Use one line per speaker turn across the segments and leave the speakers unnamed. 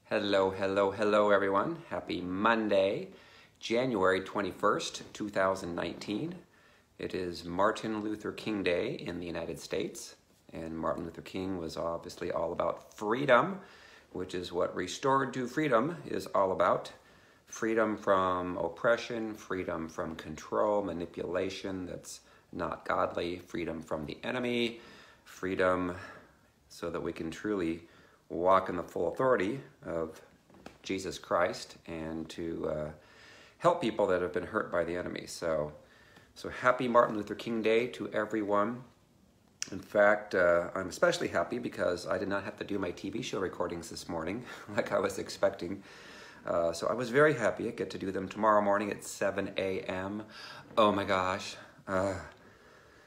Hello, hello, hello, everyone. Happy Monday, January 21st, 2019. It is Martin Luther King Day in the United States, and Martin Luther King was obviously all about freedom, which is what Restored to Freedom is all about. Freedom from oppression, freedom from control, manipulation that's not godly, freedom from the enemy, freedom so that we can truly walk in the full authority of Jesus Christ and to help people that have been hurt by the enemy. So happy Martin Luther King Day to everyone. In fact, I'm especially happy because I did not have to do my TV show recordings this morning like I was expecting. So I was very happy. I get to do them tomorrow morning at 7 a.m. Oh my gosh,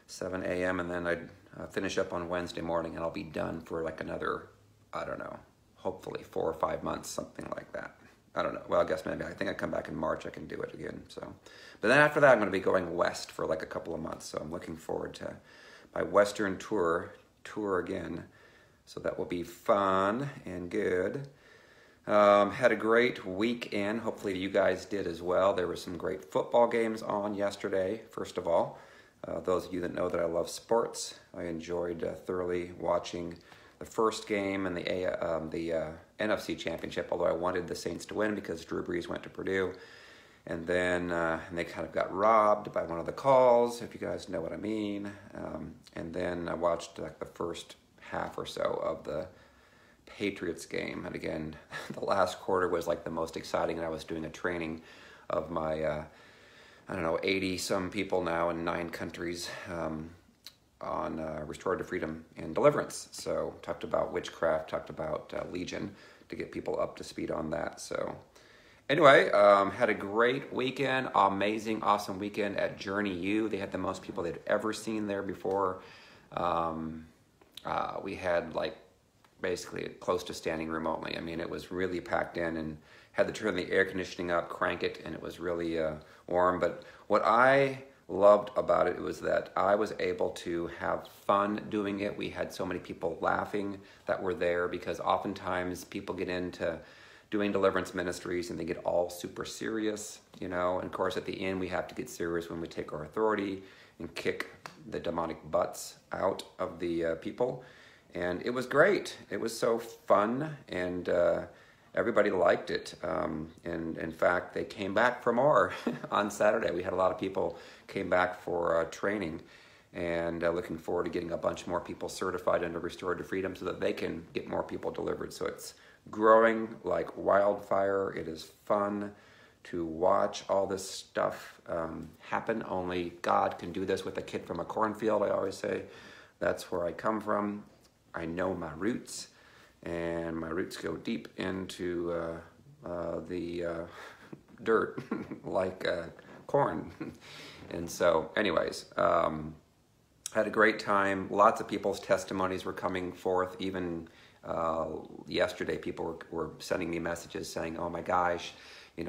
7 a.m. and then I'd finish up on Wednesday morning and I'll be done for like another, I don't know, hopefully 4 or 5 months, something like that. I don't know. Well, I guess maybe I think I come back in March, I can do it again. But then after that, I'm going to be going west for like a couple of months. So I'm looking forward to my Western tour again. So that will be fun and good. Had a great weekend. Hopefully you guys did as well. There were some great football games on yesterday, first of all. Those of you that know that I love sports, I enjoyed thoroughly watching the first game in the NFC Championship, although I wanted the Saints to win because Drew Brees went to Purdue. And then they kind of got robbed by one of the calls, if you guys know what I mean. And then I watched like the first half or so of the Patriots game. And again, the last quarter was like the most exciting, and I was doing a training of my, 80 some people now in 9 countries, on Restored to Freedom and Deliverance. So talked about witchcraft, talked about Legion to get people up to speed on that. So anyway, had a great weekend, amazing, awesome weekend at Journey U. They had the most people they'd ever seen there before. We had like basically close to standing room only. I mean, it was really packed in and had to turn the air conditioning up, crank it, and it was really warm. But what I loved about it was that I was able to have fun doing it. We had so many people laughing that were there because oftentimes people get into doing deliverance ministries and they get all super serious, And of course at the end we have to get serious when we take our authority and kick the demonic butts out of the people. And it was great. It was so fun, and everybody liked it. And in fact, they came back for more on Saturday. We had a lot of people came back for training, and looking forward to getting a bunch more people certified under Restored to Freedom so that they can get more people delivered. So it's growing like wildfire. It is fun to watch all this stuff happen. Only God can do this with a kid from a cornfield, I always say. That's where I come from. I know my roots, and my roots go deep into the dirt like corn. And so anyways, had a great time. Lots of people's testimonies were coming forth. Even yesterday, people were sending me messages saying, oh my gosh,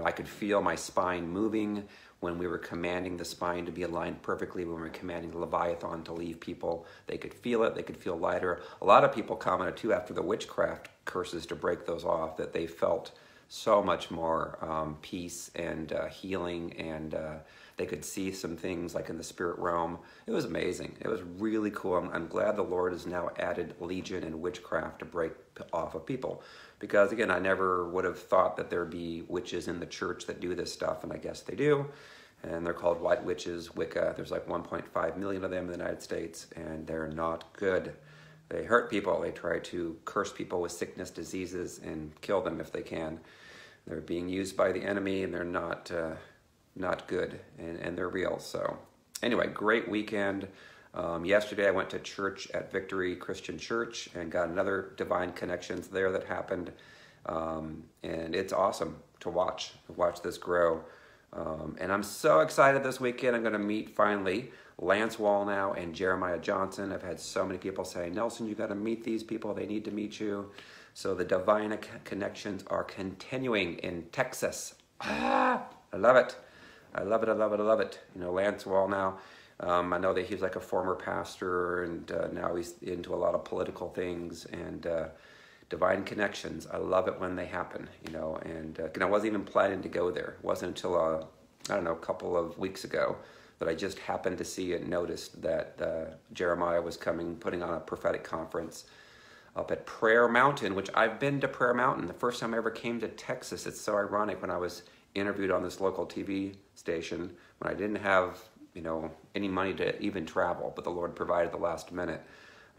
I could feel my spine moving when we were commanding the spine to be aligned perfectly, when we were commanding the Leviathan to leave people. They could feel it, they could feel lighter. A lot of people commented too after the witchcraft curses to break those off that they felt so much more peace and healing, and they could see some things like in the spirit realm. It was amazing. It was really cool. I'm glad the Lord has now added Legion and witchcraft to break off of people. Because again, I never would have thought that there'd be witches in the church that do this stuff, and I guess they do. And they're called white witches, Wicca. There's like 1.5 million of them in the United States, and they're not good. They hurt people. They try to curse people with sickness, diseases, and kill them if they can. They're being used by the enemy, and they're not good, and they're real. So anyway, great weekend. Yesterday I went to church at Victory Christian Church and got another divine connections there that happened. And it's awesome to watch this grow. And I'm so excited this weekend. I'm going to meet finally Lance Wallnow and Jeremiah Johnson. I've had so many people say, Nelson, you got to meet these people. They need to meet you. So the divine connections are continuing in Texas. I love it. I love it. I love it. I love it. Lance Wallnow. I know that he's like a former pastor, and now he's into a lot of political things, and divine connections. I love it when they happen, and I wasn't even planning to go there. It wasn't until, I don't know, a couple of weeks ago that I just happened to see and noticed that Jeremiah was putting on a prophetic conference up at Prayer Mountain, which I've been to Prayer Mountain. The first time I ever came to Texas, it's so ironic, when I was interviewed on this local TV station, when I didn't have, any money to even travel, but the Lord provided the last minute,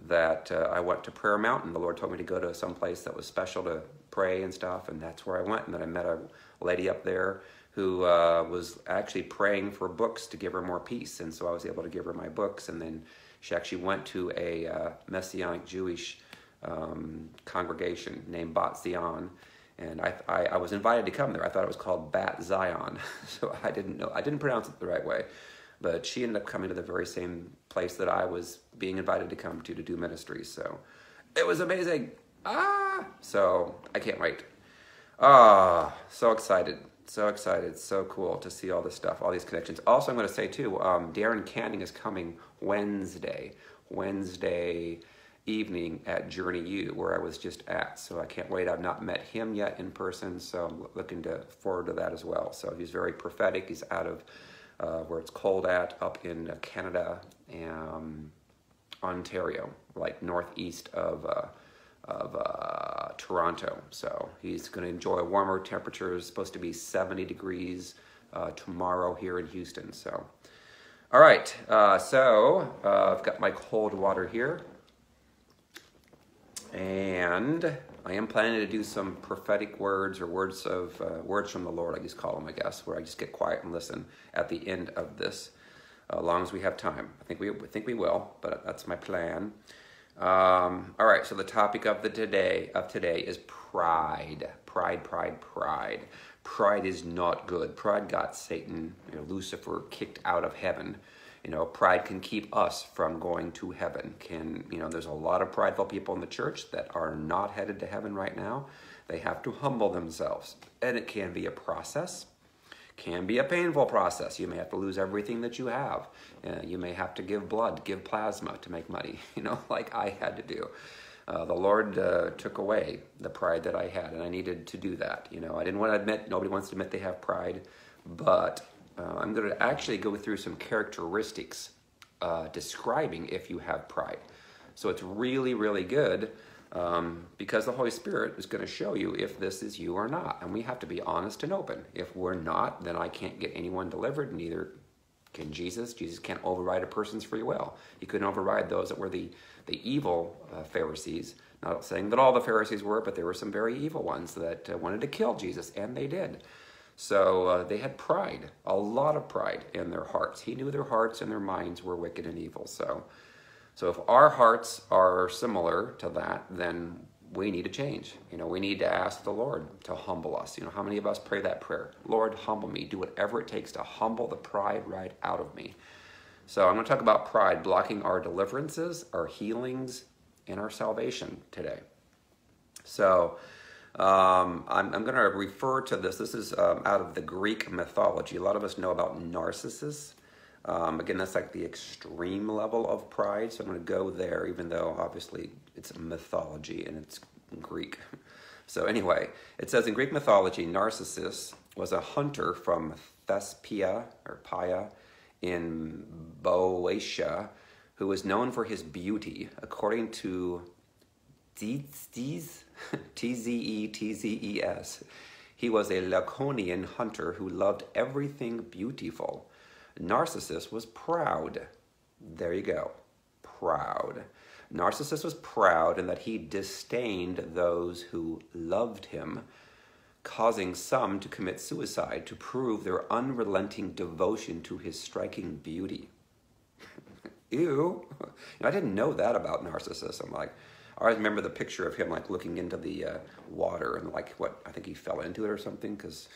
that I went to Prayer Mountain. The Lord told me to go to some place that was special to pray and stuff, and that's where I went. And then I met a lady up there who was actually praying for books to give her more peace, and so I was able to give her my books. And then she actually went to a Messianic Jewish congregation named Bat Zion, and I was invited to come there. I thought it was called Bat Zion, so I didn't pronounce it the right way. But she ended up coming to the very same place that I was being invited to come to do ministry. So it was amazing. So I can't wait. So excited. So excited. So cool to see all this stuff, all these connections. Also, I'm going to say too, Darren Canning is coming Wednesday evening at Journey U, where I was just at. So I can't wait. I've not met him yet in person, so I'm looking forward to that as well. So he's very prophetic. He's out of where it's cold up in Canada and Ontario, like northeast of Toronto. So he's going to enjoy warmer temperatures. Supposed to be 70 degrees tomorrow here in Houston. So, all right. I've got my cold water here, and I am planning to do some prophetic words, or words from the Lord, I just call them, I guess, where I just get quiet and listen at the end of this, as long as we have time. I think we will, but that's my plan. All right. So the topic of today is pride. Pride is not good. Pride got Satan, Lucifer, kicked out of heaven. Pride can keep us from going to heaven. There's a lot of prideful people in the church that are not headed to heaven right now. They have to humble themselves, and it can be a process. Can be a painful process. You may have to lose everything that you have. You may have to give blood, give plasma to make money, like I had to do. The Lord took away the pride that I had, and I needed to do that. I didn't want to admit, nobody wants to admit they have pride, but I'm going to actually go through some characteristics describing if you have pride. So it's really, really good because the Holy Spirit is going to show you if this is you or not. And we have to be honest and open. If we're not, then I can't get anyone delivered, neither can Jesus. Jesus can't override a person's free will. He couldn't override those that were the evil Pharisees. Not saying that all the Pharisees were, but there were some very evil ones that wanted to kill Jesus, and they did. So they had pride, a lot of pride in their hearts. He knew their hearts and their minds were wicked and evil. So if our hearts are similar to that, then we need to change. We need to ask the Lord to humble us. How many of us pray that prayer? Lord, humble me. Do whatever it takes to humble the pride right out of me. So I'm going to talk about pride blocking our deliverances, our healings, and our salvation today. So I'm going to refer to this. This is out of the Greek mythology. A lot of us know about Narcissus. Again, that's like the extreme level of pride. So I'm going to go there, even though obviously it's mythology and it's Greek. So anyway, it says in Greek mythology, Narcissus was a hunter from Thespia or Pia in Boeotia, who was known for his beauty. According to Tzezes, Tzezes, he was a Laconian hunter who loved everything beautiful. Narcissus was proud. There you go. Proud. Narcissus was proud in that he disdained those who loved him, causing some to commit suicide to prove their unrelenting devotion to his striking beauty. Ew. I didn't know that about Narcissus. I always remember the picture of him looking into the water and I think he fell into it or something because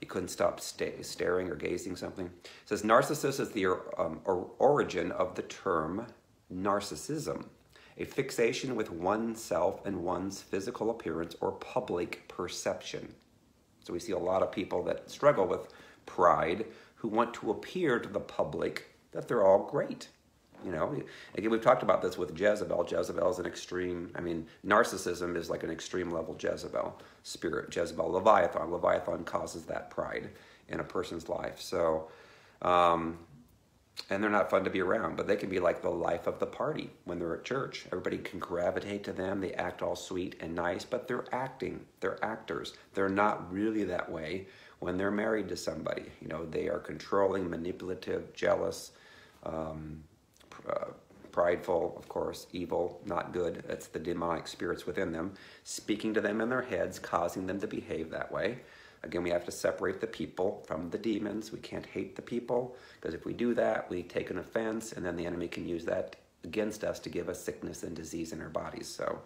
he couldn't stop staring or gazing something. It says Narcissus is the origin of the term narcissism, a fixation with oneself and one's physical appearance or public perception. So we see a lot of people that struggle with pride who want to appear to the public that they're all great. You know, again, we've talked about this with Jezebel. Jezebel is an extreme, narcissism is like an extreme level Jezebel spirit. Jezebel, Leviathan. Leviathan causes that pride in a person's life. So, and they're not fun to be around, but they can be like the life of the party when they're at church. Everybody can gravitate to them. They act all sweet and nice, but they're acting. They're actors. They're not really that way when they're married to somebody. You know, they are controlling, manipulative, jealous, prideful, of course, evil, not good. It's the demonic spirits within them, speaking to them in their heads, causing them to behave that way. Again, we have to separate the people from the demons. We can't hate the people, because if we do that, we take an offense, and then the enemy can use that against us to give us sickness and disease in our bodies. So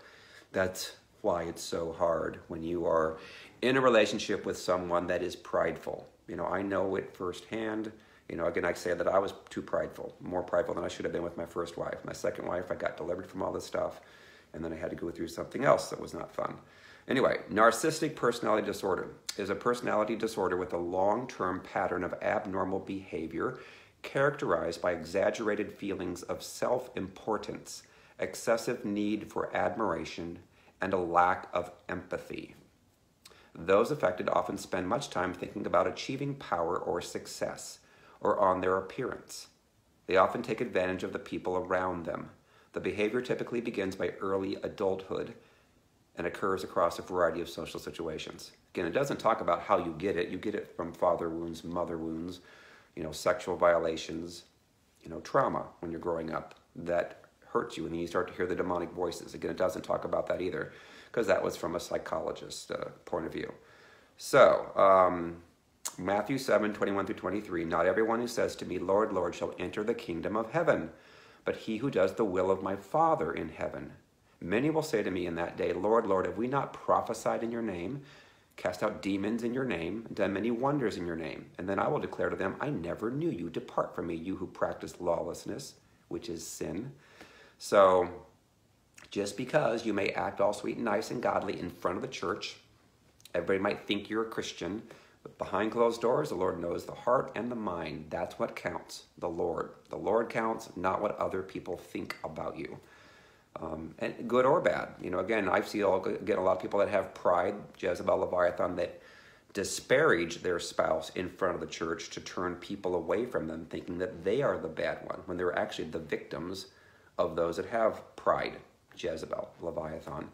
that's why it's so hard when you are in a relationship with someone that is prideful. You know, I know it firsthand. You know, again, I say that I was too prideful, more prideful than I should have been with my first wife. My second wife, I got delivered from all this stuff, and then I had to go through something else that was not fun. Anyway, narcissistic personality disorder is a personality disorder with a long-term pattern of abnormal behavior characterized by exaggerated feelings of self-importance, excessive need for admiration, and a lack of empathy. Those affected often spend much time thinking about achieving power or success, or on their appearance. They often take advantage of the people around them. The behavior typically begins by early adulthood and occurs across a variety of social situations. Again, it doesn't talk about how you get it. You get it from father wounds, mother wounds, you know, sexual violations, you know, trauma when you're growing up that hurts you, and then you start to hear the demonic voices. Again, it doesn't talk about that either, because that was from a psychologist's point of view. So, Matthew 7:21-23, not everyone who says to me, Lord, Lord, shall enter the kingdom of heaven, but he who does the will of my Father in heaven. Many will say to me in that day, Lord, Lord, have we not prophesied in your name, cast out demons in your name, and done many wonders in your name? And then I will declare to them, I never knew you. Depart from me, you who practice lawlessness, which is sin. So just because you may act all sweet and nice and godly in front of the church, everybody might think you're a Christian, but behind closed doors, the Lord knows the heart and the mind. That's what counts, the Lord. The Lord counts, not what other people think about you. And good or bad. You know, again, I see a lot of people that have pride, Jezebel, Leviathan, that disparage their spouse in front of the church to turn people away from them, thinking that they are the bad one, when they're actually the victims of those that have pride, Jezebel, Leviathan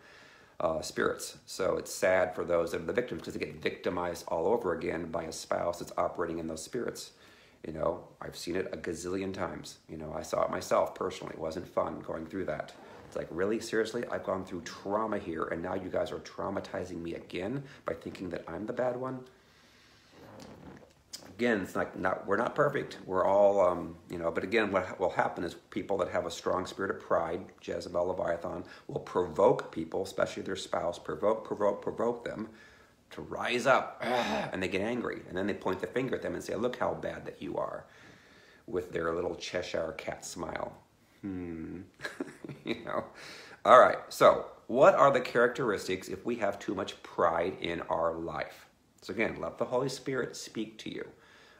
spirits. So it's sad for those that are the victims, because they get victimized all over again by a spouse that's operating in those spirits. You know, I've seen it a gazillion times. You know, I saw it myself personally. It wasn't fun going through that. It's like, really, seriously, I've gone through trauma here, and now you guys are traumatizing me again by thinking that I'm the bad one. Again, it's like, we're not perfect. We're all, you know, but again, what will happen is people that have a strong spirit of pride, Jezebel, Leviathan, will provoke people, especially their spouse, provoke them to rise up, and they get angry, and then they point the finger at them and say, look how bad that you are, with their little Cheshire cat smile. You know. All right, so what are the characteristics if we have too much pride in our life? So again, let the Holy Spirit speak to you.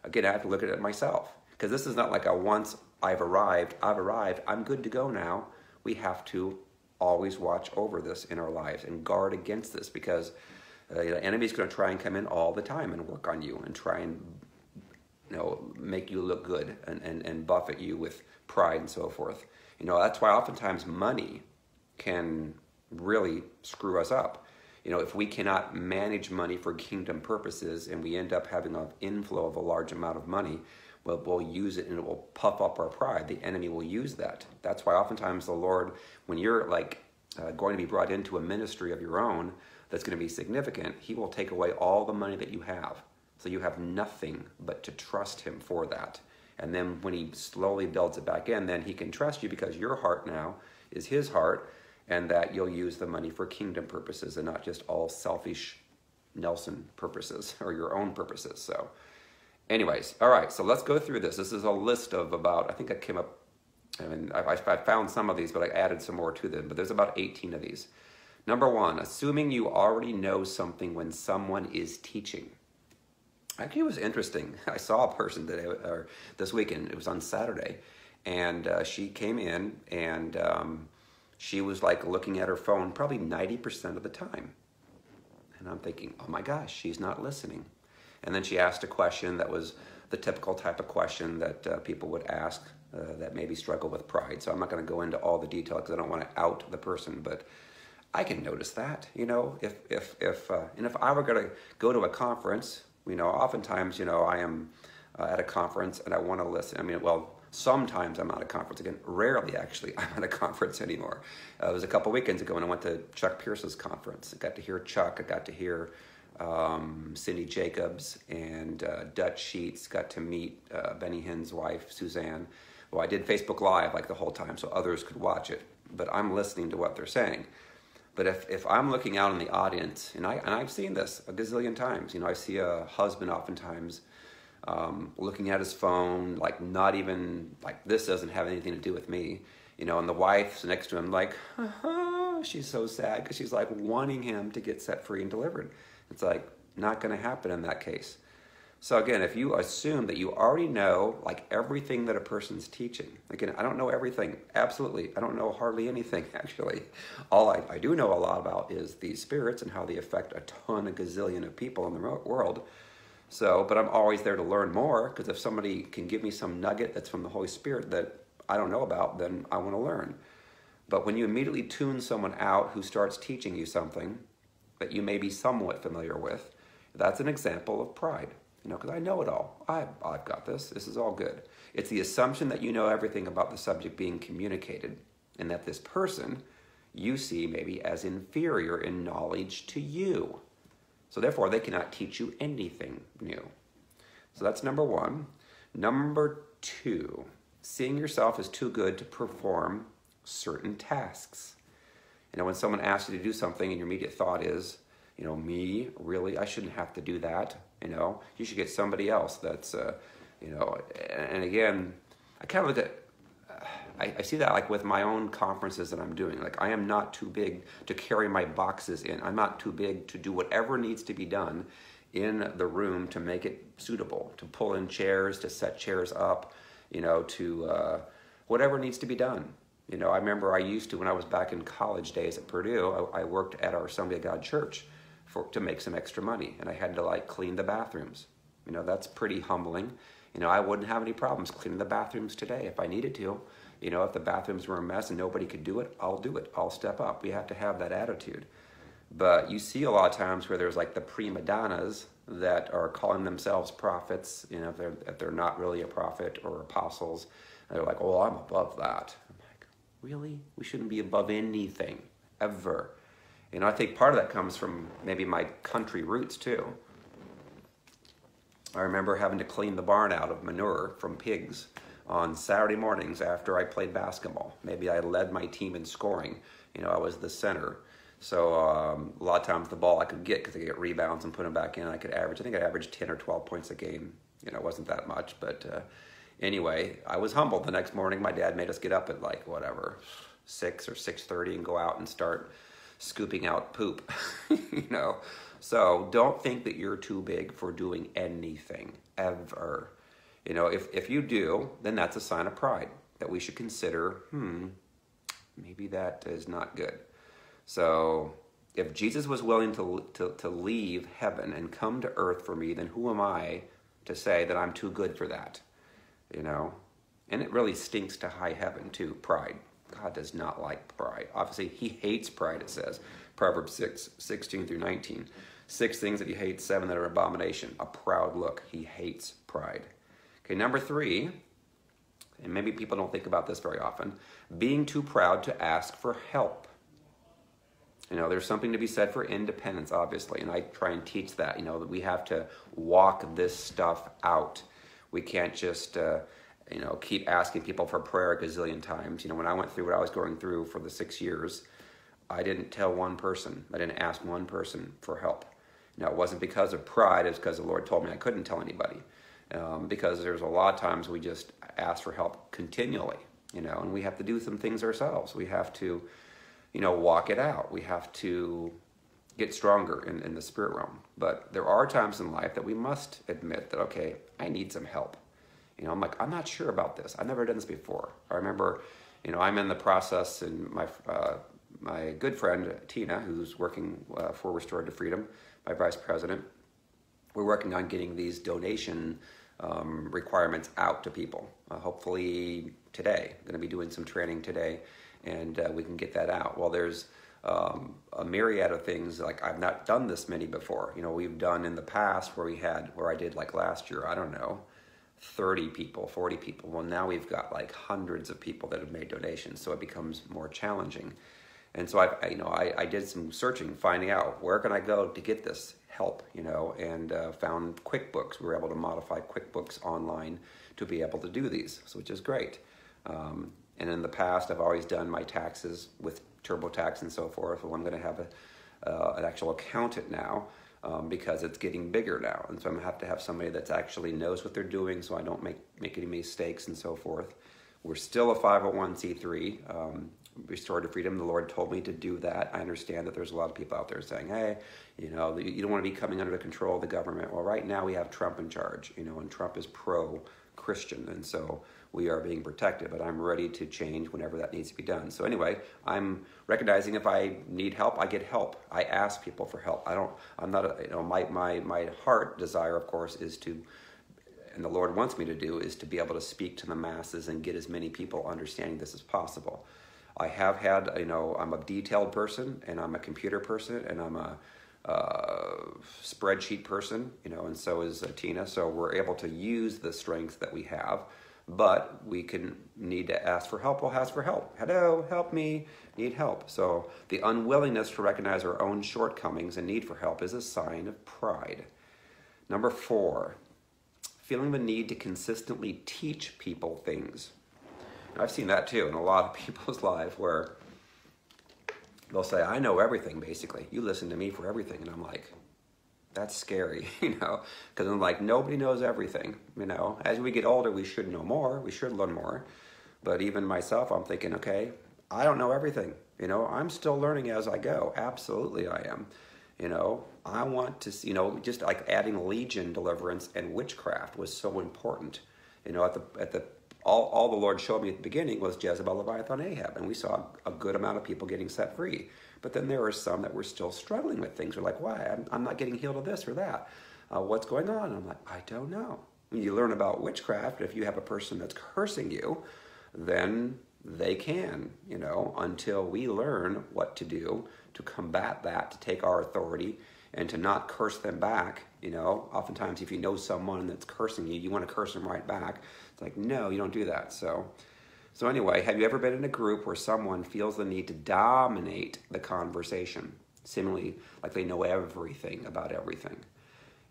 Again, I have to look at it myself, because this is not like a once I've arrived, I'm good to go now. We have to always watch over this in our lives and guard against this, because the enemy's going to try and come in all the time and work on you and try and, you know, make you look good and buffet you with pride and so forth. You know, that's why oftentimes money can really screw us up. You know, if we cannot manage money for kingdom purposes and we end up having an inflow of a large amount of money, well, we'll use it and it will puff up our pride. The enemy will use that. That's why oftentimes the Lord, when you're like going to be brought into a ministry of your own that's going to be significant, he will take away all the money that you have. So you have nothing but to trust him for that. And then when he slowly builds it back in, then he can trust you, because your heart now is his heart, and that you'll use the money for kingdom purposes and not just all selfish Nelson purposes or your own purposes. So anyways, all right, so let's go through this. This is a list of about, I think I came up, I found some of these, but I added some more to them, but there's about 18 of these. Number one, assuming you already know something when someone is teaching. Actually, it was interesting. I saw a person today, or this weekend, it was on Saturday, And she came in, and she was like looking at her phone probably 90% of the time. And I'm thinking, oh my gosh, she's not listening. And then she asked a question that was the typical type of question that people would ask that maybe struggle with pride. So I'm not going to go into all the detail because I don't want to out the person, but I can notice that, you know, if I were going to go to a conference, you know, oftentimes, you know, I am at a conference and I want to listen. I mean, well, sometimes I'm at a conference again. Rarely, actually, I'm at a conference anymore. It was a couple weekends ago when I went to Chuck Pierce's conference. I got to hear Chuck. I got to hear Cindy Jacobs and Dutch Sheets. Got to meet Benny Hinn's wife, Suzanne. Well, I did Facebook Live like the whole time so others could watch it. But I'm listening to what they're saying. But if I'm looking out in the audience, and I've seen this a gazillion times, you know, I see a husband oftentimes looking at his phone, like not even, like this doesn't have anything to do with me, you know, and the wife's next to him like, she's so sad because she's like wanting him to get set free and delivered. It's like not going to happen in that case. So again, if you assume that you already know like everything that a person's teaching, again, I don't know everything, absolutely. I don't know hardly anything, actually. All I do know a lot about is these spirits and how they affect a ton, a gazillion of people in the world. So, but I'm always there to learn more, because if somebody can give me some nugget that's from the Holy Spirit that I don't know about, then I want to learn. But when you immediately tune someone out who starts teaching you something that you may be somewhat familiar with, that's an example of pride. You know, because I know it all. I've got this. This is all good. It's the assumption that you know everything about the subject being communicated, and that this person you see maybe as inferior in knowledge to you. So therefore, they cannot teach you anything new. So that's number one. Number two, seeing yourself as too good to perform certain tasks. You know, when someone asks you to do something and your immediate thought is, you know, me, really? I shouldn't have to do that. You know, you should get somebody else that's, you know, and again, I kind of look at, I see that like with my own conferences that I'm doing. Like I am not too big to carry my boxes in. I'm not too big to do whatever needs to be done in the room to make it suitable, to pull in chairs, to set chairs up, you know, to whatever needs to be done. You know, I remember I used to, when I was back in college days at Purdue, I worked at our Assembly of God church to make some extra money, and I had to like clean the bathrooms. You know, that's pretty humbling. You know, I wouldn't have any problems cleaning the bathrooms today if I needed to. You know, if the bathrooms were a mess and nobody could do it, I'll do it. I'll step up. We have to have that attitude. But you see a lot of times where there's like the prima donnas that are calling themselves prophets, you know, if they're not really a prophet or apostles. And they're like, oh, I'm above that. I'm like, really? We shouldn't be above anything, ever. You know, I think part of that comes from maybe my country roots too. I remember having to clean the barn out of manure from pigs on Saturday mornings after I played basketball. Maybe I led my team in scoring. You know, I was the center. So a lot of times the ball I could get, because I could get rebounds and put them back in, I could average, I think I averaged 10 or 12 points a game. You know, it wasn't that much, but anyway, I was humbled. The next morning, my dad made us get up at like, whatever, 6 or 6:30 and go out and start scooping out poop, you know. So don't think that you're too big for doing anything, ever. You know, if you do, then that's a sign of pride that we should consider, maybe that is not good. So if Jesus was willing to leave heaven and come to earth for me, then who am I to say that I'm too good for that? You know, and it really stinks to high heaven too, pride. God does not like pride. Obviously, he hates pride, it says. Proverbs 6:16 through 19. 6 things that he hates, 7 that are abomination. A proud look. He hates pride. Okay, number 3, and maybe people don't think about this very often, being too proud to ask for help. You know, there's something to be said for independence, obviously, and I try and teach that, you know, that we have to walk this stuff out. We can't just, you know, keep asking people for prayer a gazillion times. You know, when I went through what I was going through for the 6 years, I didn't tell one person. I didn't ask one person for help. Now, it wasn't because of pride. It's because the Lord told me I couldn't tell anybody. Because there's a lot of times we just ask for help continually, you know, and we have to do some things ourselves. We have to, you know, walk it out. We have to get stronger in the spirit realm. But there are times in life that we must admit that, okay, I need some help. You know, I'm like, I'm not sure about this. I've never done this before. I remember, you know, I'm in the process, and my good friend Tina, who's working for Restored to Freedom, my vice president, we're working on getting these donation requirements out to people. Hopefully today, I'm going to be doing some training today, and we can get that out. Well, there's a myriad of things. Like, I've not done this many before. You know, we've done in the past where I did, like last year, I don't know, 30 people, 40 people. Well, now we've got like hundreds of people that have made donations, so it becomes more challenging. And so I did some searching, finding out where can I go to get this help, you know, and found QuickBooks. We were able to modify QuickBooks online to be able to do these, so which is great. And in the past, I've always done my taxes with TurboTax and so forth. Well, I'm going to have an actual accountant now because it's getting bigger now, and so I'm going to have somebody that actually knows what they're doing, so I don't make any mistakes and so forth. We're still a 501c3. Restored to Freedom, the Lord told me to do that. I understand that there's a lot of people out there saying, hey, you know, you don't want to be coming under the control of the government. Well, right now we have Trump in charge, you know, and Trump is pro-Christian, and so we are being protected, but I'm ready to change whenever that needs to be done. So anyway, I'm recognizing if I need help, I get help. I ask people for help. I'm not, you know, my heart desire, of course, is to, and the Lord wants me to do, is to be able to speak to the masses and get as many people understanding this as possible. I have had, you know, I'm a detailed person, and I'm a computer person, and I'm a spreadsheet person, you know, and so is Tina. So we're able to use the strengths that we have, but we need to ask for help. We'll ask for help. Hello, help me, need help. So the unwillingness to recognize our own shortcomings and need for help is a sign of pride. Number 4, feeling the need to consistently teach people things. I've seen that too in a lot of people's lives where they'll say, I know everything, basically. You listen to me for everything. And I'm like, that's scary, you know, because I'm like, nobody knows everything, you know. As we get older, we should know more. We should learn more. But even myself, I'm thinking, okay, I don't know everything. You know, I'm still learning as I go. Absolutely I am. You know, I want to, you know, just like adding legion, deliverance, and witchcraft was so important. You know, all the Lord showed me at the beginning was Jezebel, Leviathan, Ahab, and we saw a good amount of people getting set free. But then there were some that were still struggling with things. We're like, why? I'm not getting healed of this or that. What's going on? And I'm like, I don't know. When you learn about witchcraft, if you have a person that's cursing you, then they can, you know, until we learn what to do to combat that, to take our authority and to not curse them back. You know, oftentimes if you know someone that's cursing you, you want to curse them right back. It's like, no, you don't do that. So anyway, have you ever been in a group where someone feels the need to dominate the conversation, seemingly like they know everything about everything,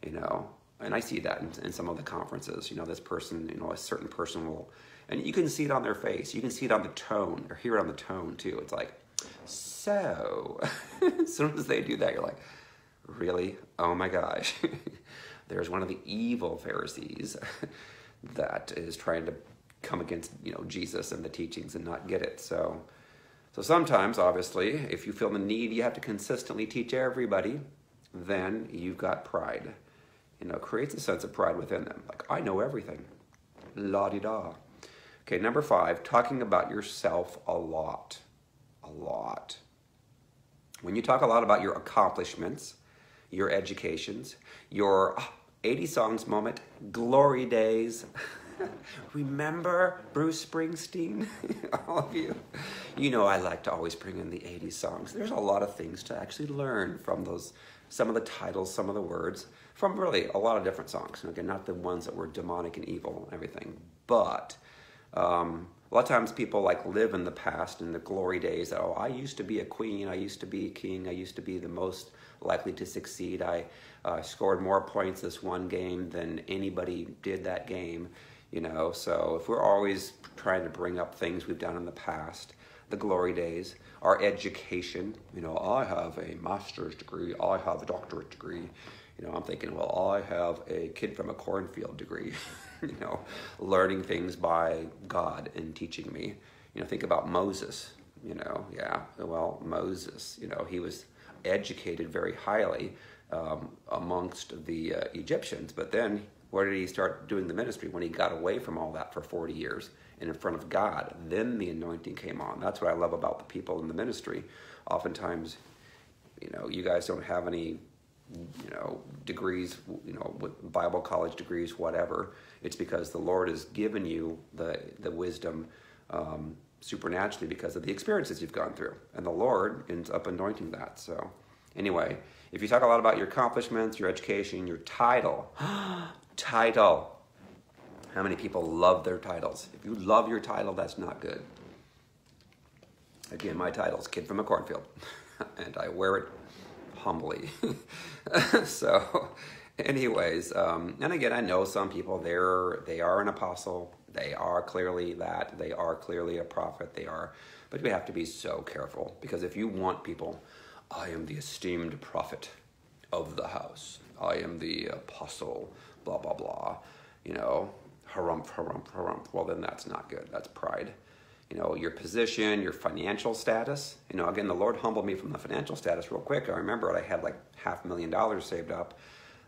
you know? And I see that in some of the conferences. You know, this person, you know, a certain person will, and you can see it on their face. You can see it on the tone, or hear it on the tone too. It's like, so, as soon as they do that, you're like, really? Oh my gosh. There's one of the evil Pharisees that is trying to come against, you know, Jesus and the teachings and not get it. So sometimes, obviously, if you feel the need, you have to consistently teach everybody, then you've got pride. You know, it creates a sense of pride within them. Like, I know everything. La-di-da. Okay, number 5, talking about yourself a lot. A lot. When you talk a lot about your accomplishments, your educations, your 80 songs moment, glory days. Remember Bruce Springsteen? All of you. You know I like to always bring in the 80s songs. There's a lot of things to actually learn from those, some of the titles, some of the words, from really a lot of different songs. Again, not the ones that were demonic and evil and everything, but a lot of times people like live in the past, in the glory days, that, oh, I used to be a queen, I used to be a king, I used to be the most likely to succeed. I scored more points this one game than anybody did that game, you know. So if we're always trying to bring up things we've done in the past, the glory days, our education, you know, I have a master's degree, I have a doctorate degree, you know, I'm thinking, well, I have a kid from a cornfield degree, you know, learning things by God and teaching me. You know, think about Moses, you know, yeah, well, Moses, you know, he was educated very highly amongst the Egyptians, but then Where did he start doing the ministry? When he got away from all that for 40 years and in front of God, then the anointing came on. That's what I love about the people in the ministry. Oftentimes, you guys don't have any, degrees, with Bible college degrees, whatever. It's because the Lord has given you the wisdom supernaturally because of the experiences you've gone through. And the Lord ends up anointing that. So anyway, if you talk a lot about your accomplishments, your education, your title, title. How many people love their titles? If you love your title, that's not good. Again, my title's Kid from a Cornfield, and I wear it humbly. So anyways, and again, I know some people, they are an apostle. They are clearly that. They are clearly a prophet. But we have to be so careful, because if you want people, I am the esteemed prophet of the house. I am the apostle, blah, blah, blah, harumph, harumph, harumph. Well, then that's not good. That's pride. Your position, your financial status. Again, the Lord humbled me from the financial status real quick. I remember I had like $500,000 saved up.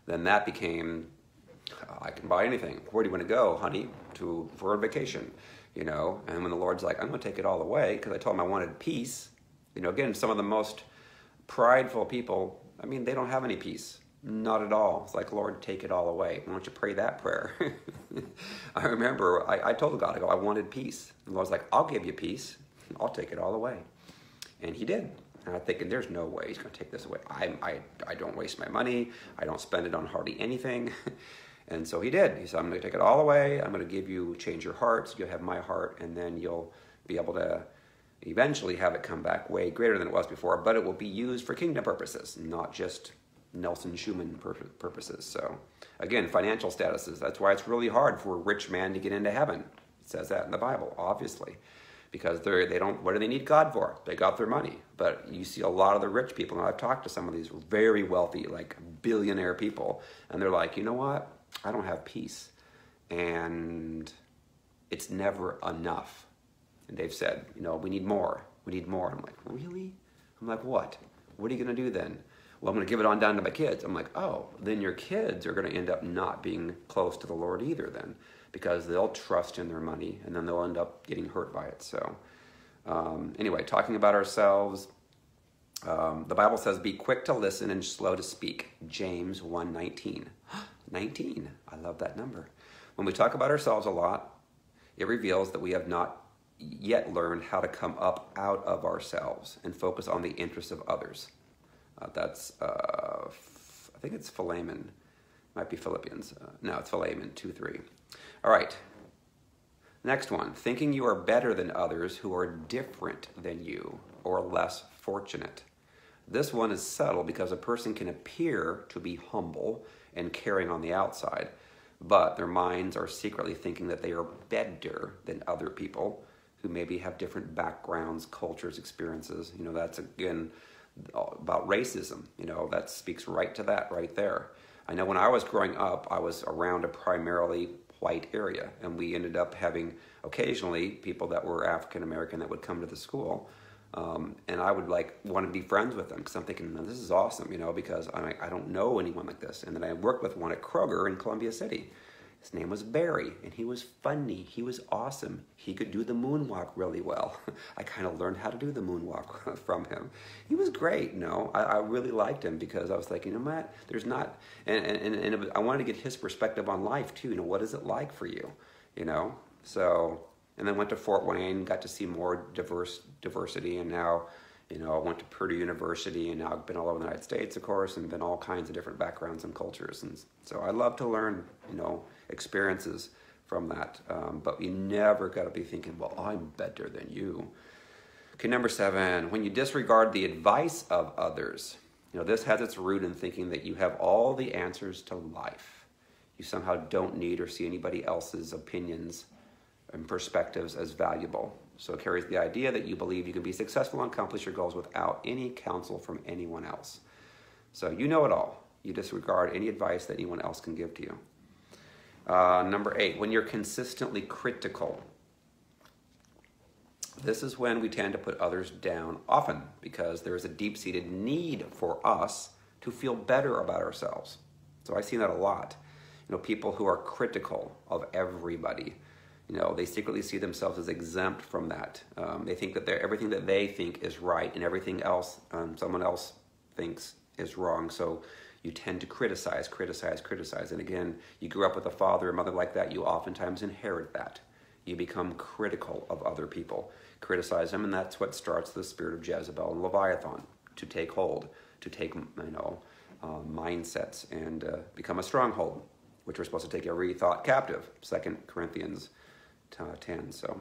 Then that became, I can buy anything. Where do you want to go, honey? For a vacation, And when the Lord's like, I'm going to take it all away, because I told him I wanted peace. Again, some of the most prideful people, they don't have any peace. Not at all. It's like, Lord, take it all away. Why don't you pray that prayer? I remember I told God, I wanted peace. And the Lord's like, I'll give you peace. I'll take it all away. And he did. And I'm thinking, there's no way he's going to take this away. I don't waste my money. I don't spend it on hardly anything. And so he did. He said, I'm going to take it all away. I'm going to change your hearts. You'll have my heart. And then you'll be able to eventually have it come back way greater than it was before. But it will be used for kingdom purposes, not just Nelson Schuman purposes. So again, financial statuses. That's why it's really hard for a rich man to get into heaven. It says that in the Bible, obviously, because they don't. What do they need God for? They got their money. But you see a lot of the rich people, and I've talked to some of these very wealthy, like billionaire people, and they're like, you know what? I don't have peace, and it's never enough. And they've said, we need more. We need more. I'm like, really? I'm like, what? What are you going to do then? Well, I'm going to give it on down to my kids. I'm like, oh, then your kids are going to end up not being close to the Lord either then, because they'll trust in their money, and then they'll end up getting hurt by it. So anyway, talking about ourselves, the Bible says, be quick to listen and slow to speak. James 1:19. 19. I love that number. When we talk about ourselves a lot, it reveals that we have not yet learned how to come up out of ourselves and focus on the interests of others. That's, I think it's Philemon. Might be Philippians. No, it's Philemon 2:3. All right. Next one. Thinking you are better than others who are different than you or less fortunate. This one is subtle because a person can appear to be humble and caring on the outside, but their minds are secretly thinking that they are better than other people who maybe have different backgrounds, cultures, experiences. That's, again, about racism. That speaks right to that right there. I know when I was growing up, I was around a primarily white area, and we ended up having occasionally people that were African American that would come to the school, and I would want to be friends with them because I'm thinking, this is awesome, because I don't know anyone like this. And then I worked with one at Kroger in Columbia City. His name was Barry, and he was funny. He was awesome. He could do the moonwalk really well. I kind of learned how to do the moonwalk from him. He was great, I really liked him because I was like, Matt, there's not, and I wanted to get his perspective on life too. What is it like for you, So, and then went to Fort Wayne, got to see more diversity, and now, I went to Purdue University, and now I've been all over the United States, of course, and been all kinds of different backgrounds and cultures. And so I love to learn, experiences from that. But you never got to be thinking, well, I'm better than you. Okay, number 7, when you disregard the advice of others, this has its root in thinking that you have all the answers to life. You somehow don't need or see anybody else's opinions and perspectives as valuable. So it carries the idea that you believe you can be successful and accomplish your goals without any counsel from anyone else. So you know it all. You disregard any advice that anyone else can give to you. Number 8, when you're consistently critical. This is when we tend to put others down often because there is a deep-seated need for us to feel better about ourselves. So I see that a lot. People who are critical of everybody. They secretly see themselves as exempt from that. They think that everything that they think is right and everything else someone else thinks is wrong. So you tend to criticize. And again, you grew up with a father or mother like that, you oftentimes inherit that. You become critical of other people, criticize them, and that's what starts the spirit of Jezebel and Leviathan to take hold, to take mindsets and become a stronghold, which we're supposed to take every thought captive. 2 Corinthians 10. So,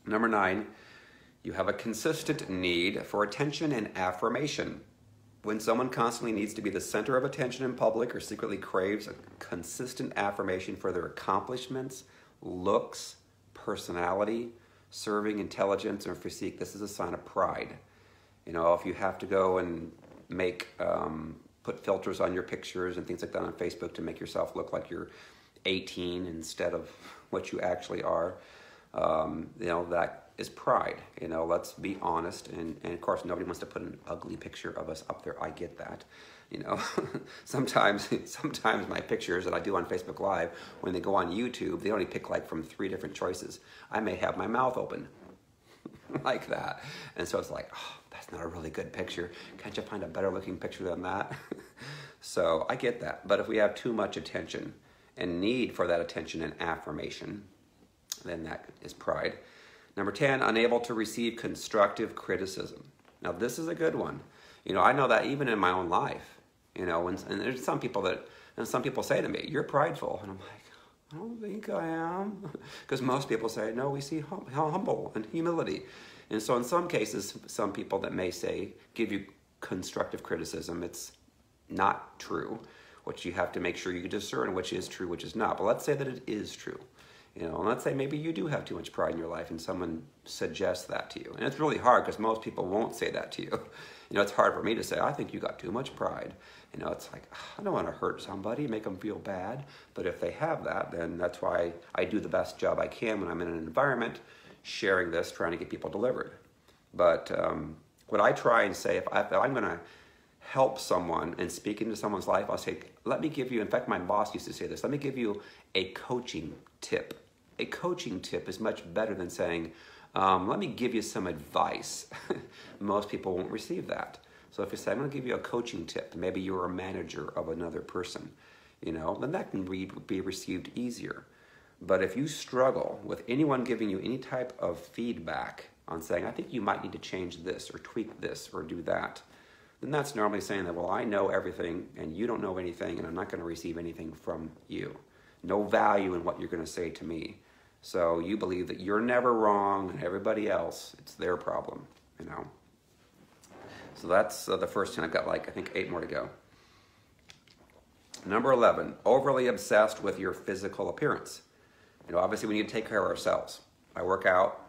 number 9, you have a consistent need for attention and affirmation. When someone constantly needs to be the center of attention in public or secretly craves a consistent affirmation for their accomplishments, looks, personality, serving, intelligence, or physique, this is a sign of pride. If you have to go and put filters on your pictures and things like that on Facebook to make yourself look like you're 18 instead of what you actually are, that is pride. Let's be honest. And of course, nobody wants to put an ugly picture of us up there. I get that. Sometimes my pictures that I do on Facebook Live, when they go on YouTube, they only pick from 3 different choices. I may have my mouth open like that. And so it's like, oh, that's not a really good picture. Can't you find a better looking picture than that? So I get that. But if we have too much attention and need for that attention and affirmation, then that is pride. Number 10, unable to receive constructive criticism. Now, this is a good one. I know that even in my own life, and there's some people say to me, you're prideful. And I'm like, I don't think I am. Because most people say, no, we see how humble and humility. And so in some cases, some people that may give you constructive criticism, it's not true. Which you have to make sure you discern which is true, which is not. But let's say that it is true. And let's say maybe you do have too much pride in your life and someone suggests that to you. And it's really hard because most people won't say that to you. It's hard for me to say, I think you got too much pride. It's like, I don't want to hurt somebody, make them feel bad. But if they have that, then that's why I do the best job I can when I'm in an environment sharing this, trying to get people delivered. But what I try and say, if I'm going to help someone and speak into someone's life, I'll say, let me give you, in fact, my boss used to say this, let me give you a coaching tip. A coaching tip is much better than saying, let me give you some advice. Most people won't receive that. So if you say, I'm going to give you a coaching tip, maybe you're a manager of another person, then that can be received easier. But if you struggle with anyone giving you any type of feedback on saying, I think you might need to change this or tweak this or do that, then that's normally saying that, well, I know everything and you don't know anything and I'm not going to receive anything from you. No value in what you're going to say to me. So you believe that you're never wrong and everybody else, it's their problem, So that's the first 10. I've got I think 8 more to go. Number 11, overly obsessed with your physical appearance. Obviously we need to take care of ourselves. I work out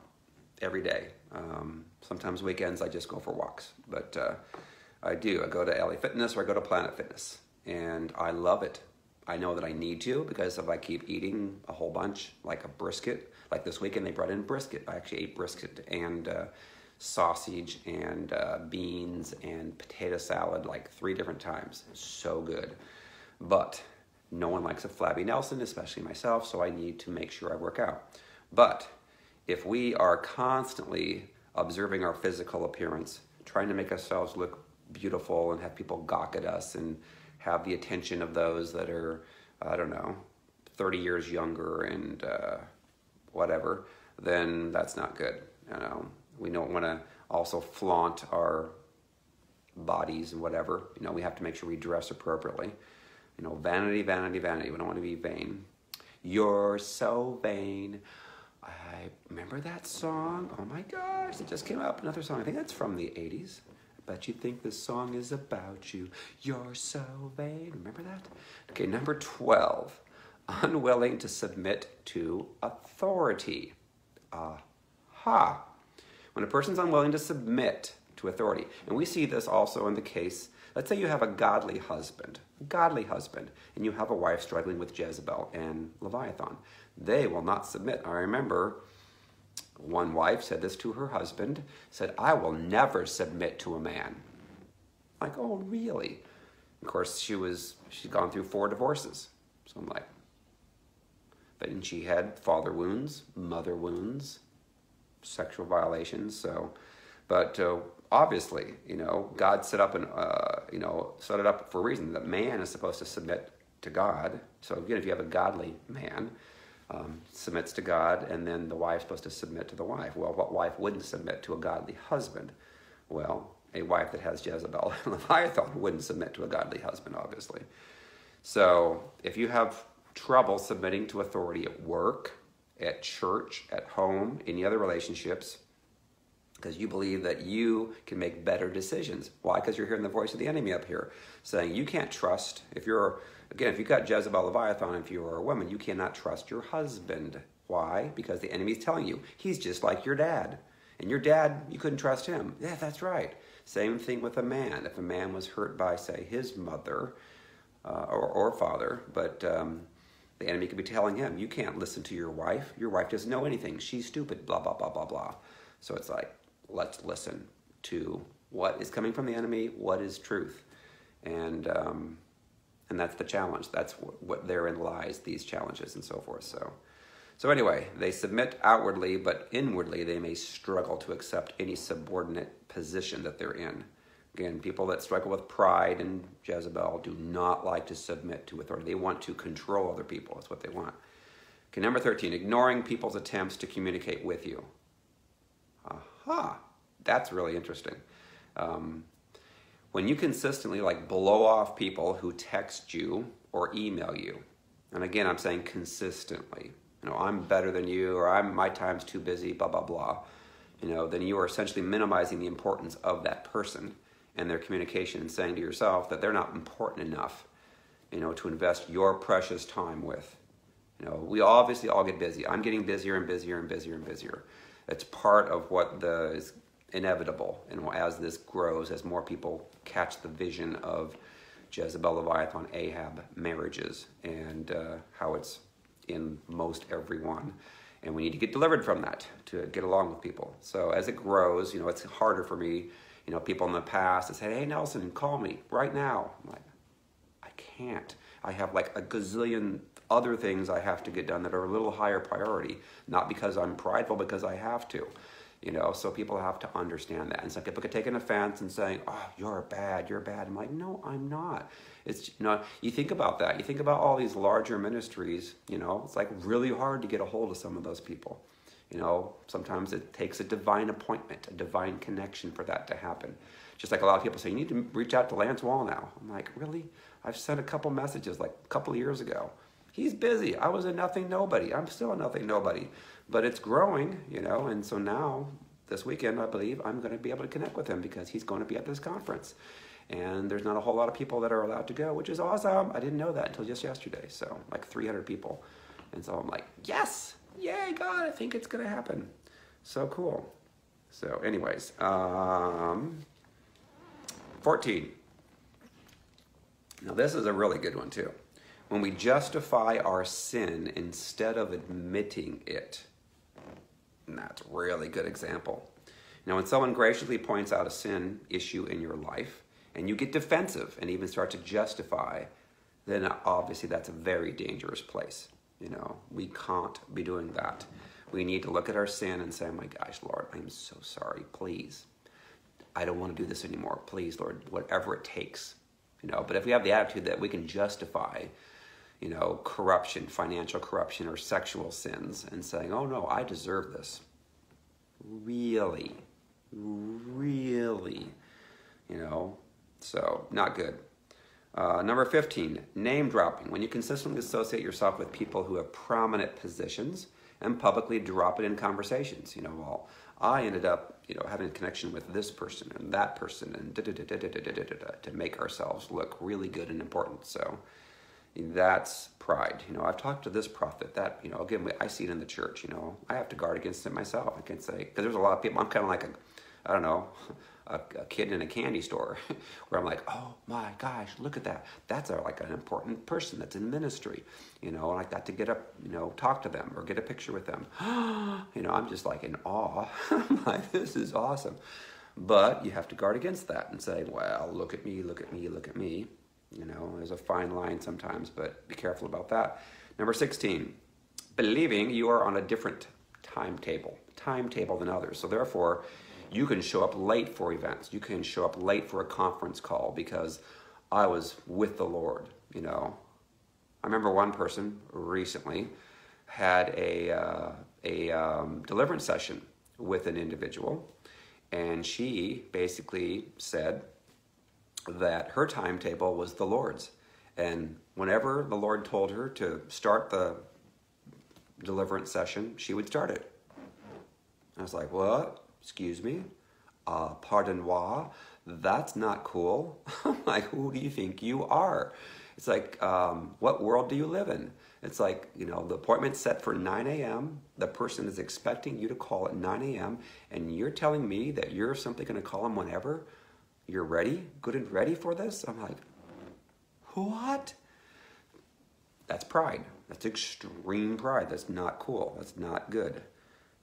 every day. Sometimes weekends I just go for walks, but I go to LA Fitness or I go to Planet Fitness, and I love it. I know that I need to, because if I keep eating a whole bunch, like a brisket, like this weekend they brought in brisket. I actually ate brisket and sausage and beans and potato salad 3 different times. So good. But no one likes a flabby Nelson, especially myself, so I need to make sure I work out. But if we are constantly observing our physical appearance, trying to make ourselves look beautiful and have people gawk at us and have the attention of those that are, 30 years younger and whatever, then that's not good. We don't want to also flaunt our bodies and whatever. We have to make sure we dress appropriately. Vanity, vanity, vanity. We don't want to be vain. You're so vain. I remember that song. Oh my gosh, it just came up. Another song. I think that's from the 80s. Bet you think this song is about you. You're so vain. Remember that? Okay, number 12. Unwilling to submit to authority. Aha. When a person's unwilling to submit to authority. And we see this also in the case, let's say you have a godly husband, and you have a wife struggling with Jezebel and Leviathan. They will not submit. I remember one wife said this to her husband, said, I will never submit to a man. Like, oh, really? Of course, she'd gone through 4 divorces. So I'm like, but and she had father wounds, mother wounds, sexual violations. So, but obviously, God set up set it up for a reason. That man is supposed to submit to God. So again, if you have a godly man, submits to God, and then the wife's supposed to submit to the wife. Well, what wife wouldn't submit to a godly husband? Well, a wife that has Jezebel and Leviathan wouldn't submit to a godly husband, obviously. So if you have trouble submitting to authority at work, at church, at home, any other relationships, because you believe that you can make better decisions. Why? Because you're hearing the voice of the enemy up here saying you can't trust. If you've got Jezebel, Leviathan, if you are a woman, you cannot trust your husband. Why? Because the enemy is telling you he's just like your dad. And your dad, you couldn't trust him. Yeah, that's right. Same thing with a man. If a man was hurt by, say, his mother or father, but the enemy could be telling him, you can't listen to your wife. Your wife doesn't know anything. She's stupid, blah, blah, blah, blah, blah. So it's like, let's listen to what is coming from the enemy, what is truth. And that's the challenge. That's what therein lies, these challenges and so forth. So anyway, they submit outwardly, but inwardly they may struggle to accept any subordinate position that they're in. Again, people that struggle with pride and Jezebel do not like to submit to authority. They want to control other people. That's what they want. Okay, number 13, ignoring people's attempts to communicate with you. Aha, that's really interesting. When you consistently blow off people who text you or email you, and again, I'm saying consistently, I'm better than you, or my time's too busy, blah, blah, blah, then you are essentially minimizing the importance of that person and their communication and saying to yourself that they're not important enough, to invest your precious time with. We obviously all get busy. I'm getting busier and busier and busier and busier. It's part of what is inevitable, as this grows, as more people catch the vision of Jezebel, Leviathan, Ahab marriages, and how it's in most everyone. And we need to get delivered from that to get along with people. So as it grows, it's harder for me, people in the past that say, hey, Nelson, call me right now. I'm like, I can't. I have a gazillion other things I have to get done that are a little higher priority, not because I'm prideful, because I have to. So people have to understand that. And some people could take an offense and saying, oh, you're bad. I'm like, no, I'm not. It's, you think about that. You think about all these larger ministries, it's really hard to get a hold of some of those people. Sometimes it takes a divine appointment, a divine connection for that to happen. Just like a lot of people say, you need to reach out to Lance Wall now. I'm like, really? I've sent a couple messages a couple of years ago. He's busy. I was a nothing nobody. I'm still a nothing nobody. But it's growing, and so now, this weekend, I believe, I'm going to be able to connect with him because he's going to be at this conference. And there's not a whole lot of people that are allowed to go, which is awesome. I didn't know that until just yesterday. So 300 people. And so I'm like, yes, yay, God, I think it's going to happen. So cool. So anyways, 14. Now this is a really good one too. When we justify our sin instead of admitting it. And that's a really good example. Now, when someone graciously points out a sin issue in your life, and you get defensive and even start to justify, then obviously that's a very dangerous place. We can't be doing that. We need to look at our sin and say, oh my gosh, Lord, I'm so sorry. Please, I don't want to do this anymore. Please, Lord, whatever it takes. But if we have the attitude that we can justify corruption, financial corruption, or sexual sins, and saying, oh no, I deserve this. Really, so not good. Number 15, name dropping. When you consistently associate yourself with people who have prominent positions and publicly drop it in conversations. Well, I ended up, having a connection with this person and that person and to make ourselves look really good and important. So that's pride. I've talked to this prophet that, again, I see it in the church, I have to guard against it myself. I can say, because there's a lot of people, I'm kind of like a kid in a candy store where I'm like, oh my gosh, look at that. That's an important person that's in ministry, and I got to get up, talk to them or get a picture with them. I'm just in awe. I'm like, this is awesome. But you have to guard against that and say, well, look at me, look at me, look at me. You know, there's a fine line sometimes, but be careful about that. Number 16, believing you are on a different timetable than others. So therefore, you can show up late for events. You can show up late for a conference call because I was with the Lord, you know. I remember one person recently had a deliverance session with an individual, and she basically said that her timetable was the Lord's. And whenever the Lord told her to start the deliverance session, she would start it. I was like, what? Excuse me? Pardon-moi? That's not cool. I'm like, who do you think you are? It's like, what world do you live in? It's like, you know, the appointment's set for 9 a.m. The person is expecting you to call at 9 a.m. and you're telling me that you're simply going to call them whenever you're ready, good and ready for this? I'm like, what? That's pride. That's extreme pride. That's not cool. That's not good.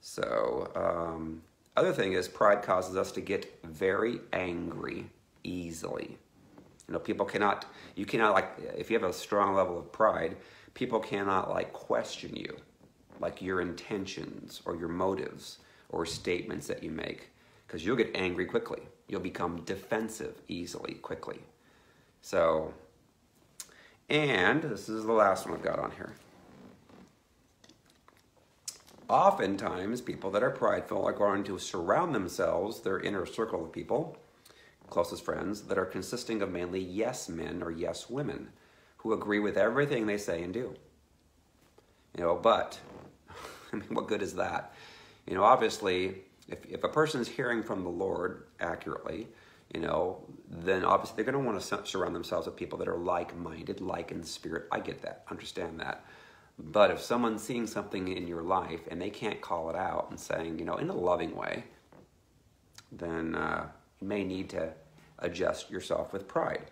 So, other thing is pride causes us to get very angry easily. You know, you cannot like, if you have a strong level of pride, people cannot like question you, like your intentions or your motives or statements that you make, because you'll get angry quickly. You'll become defensive easily, quickly. So, and this is the last one I've got on here. Oftentimes, people that are prideful are going to surround themselves, their inner circle of people, closest friends, that are consisting of mainly yes men or yes women who agree with everything they say and do. You know, but, I mean, what good is that? You know, obviously, if a person is hearing from the Lord accurately, you know, then obviously they're going to want to surround themselves with people that are like-minded, like in spirit. I get that, understand that. But if someone's seeing something in your life and they can't call it out and saying, you know, in a loving way, then you may need to adjust yourself with pride.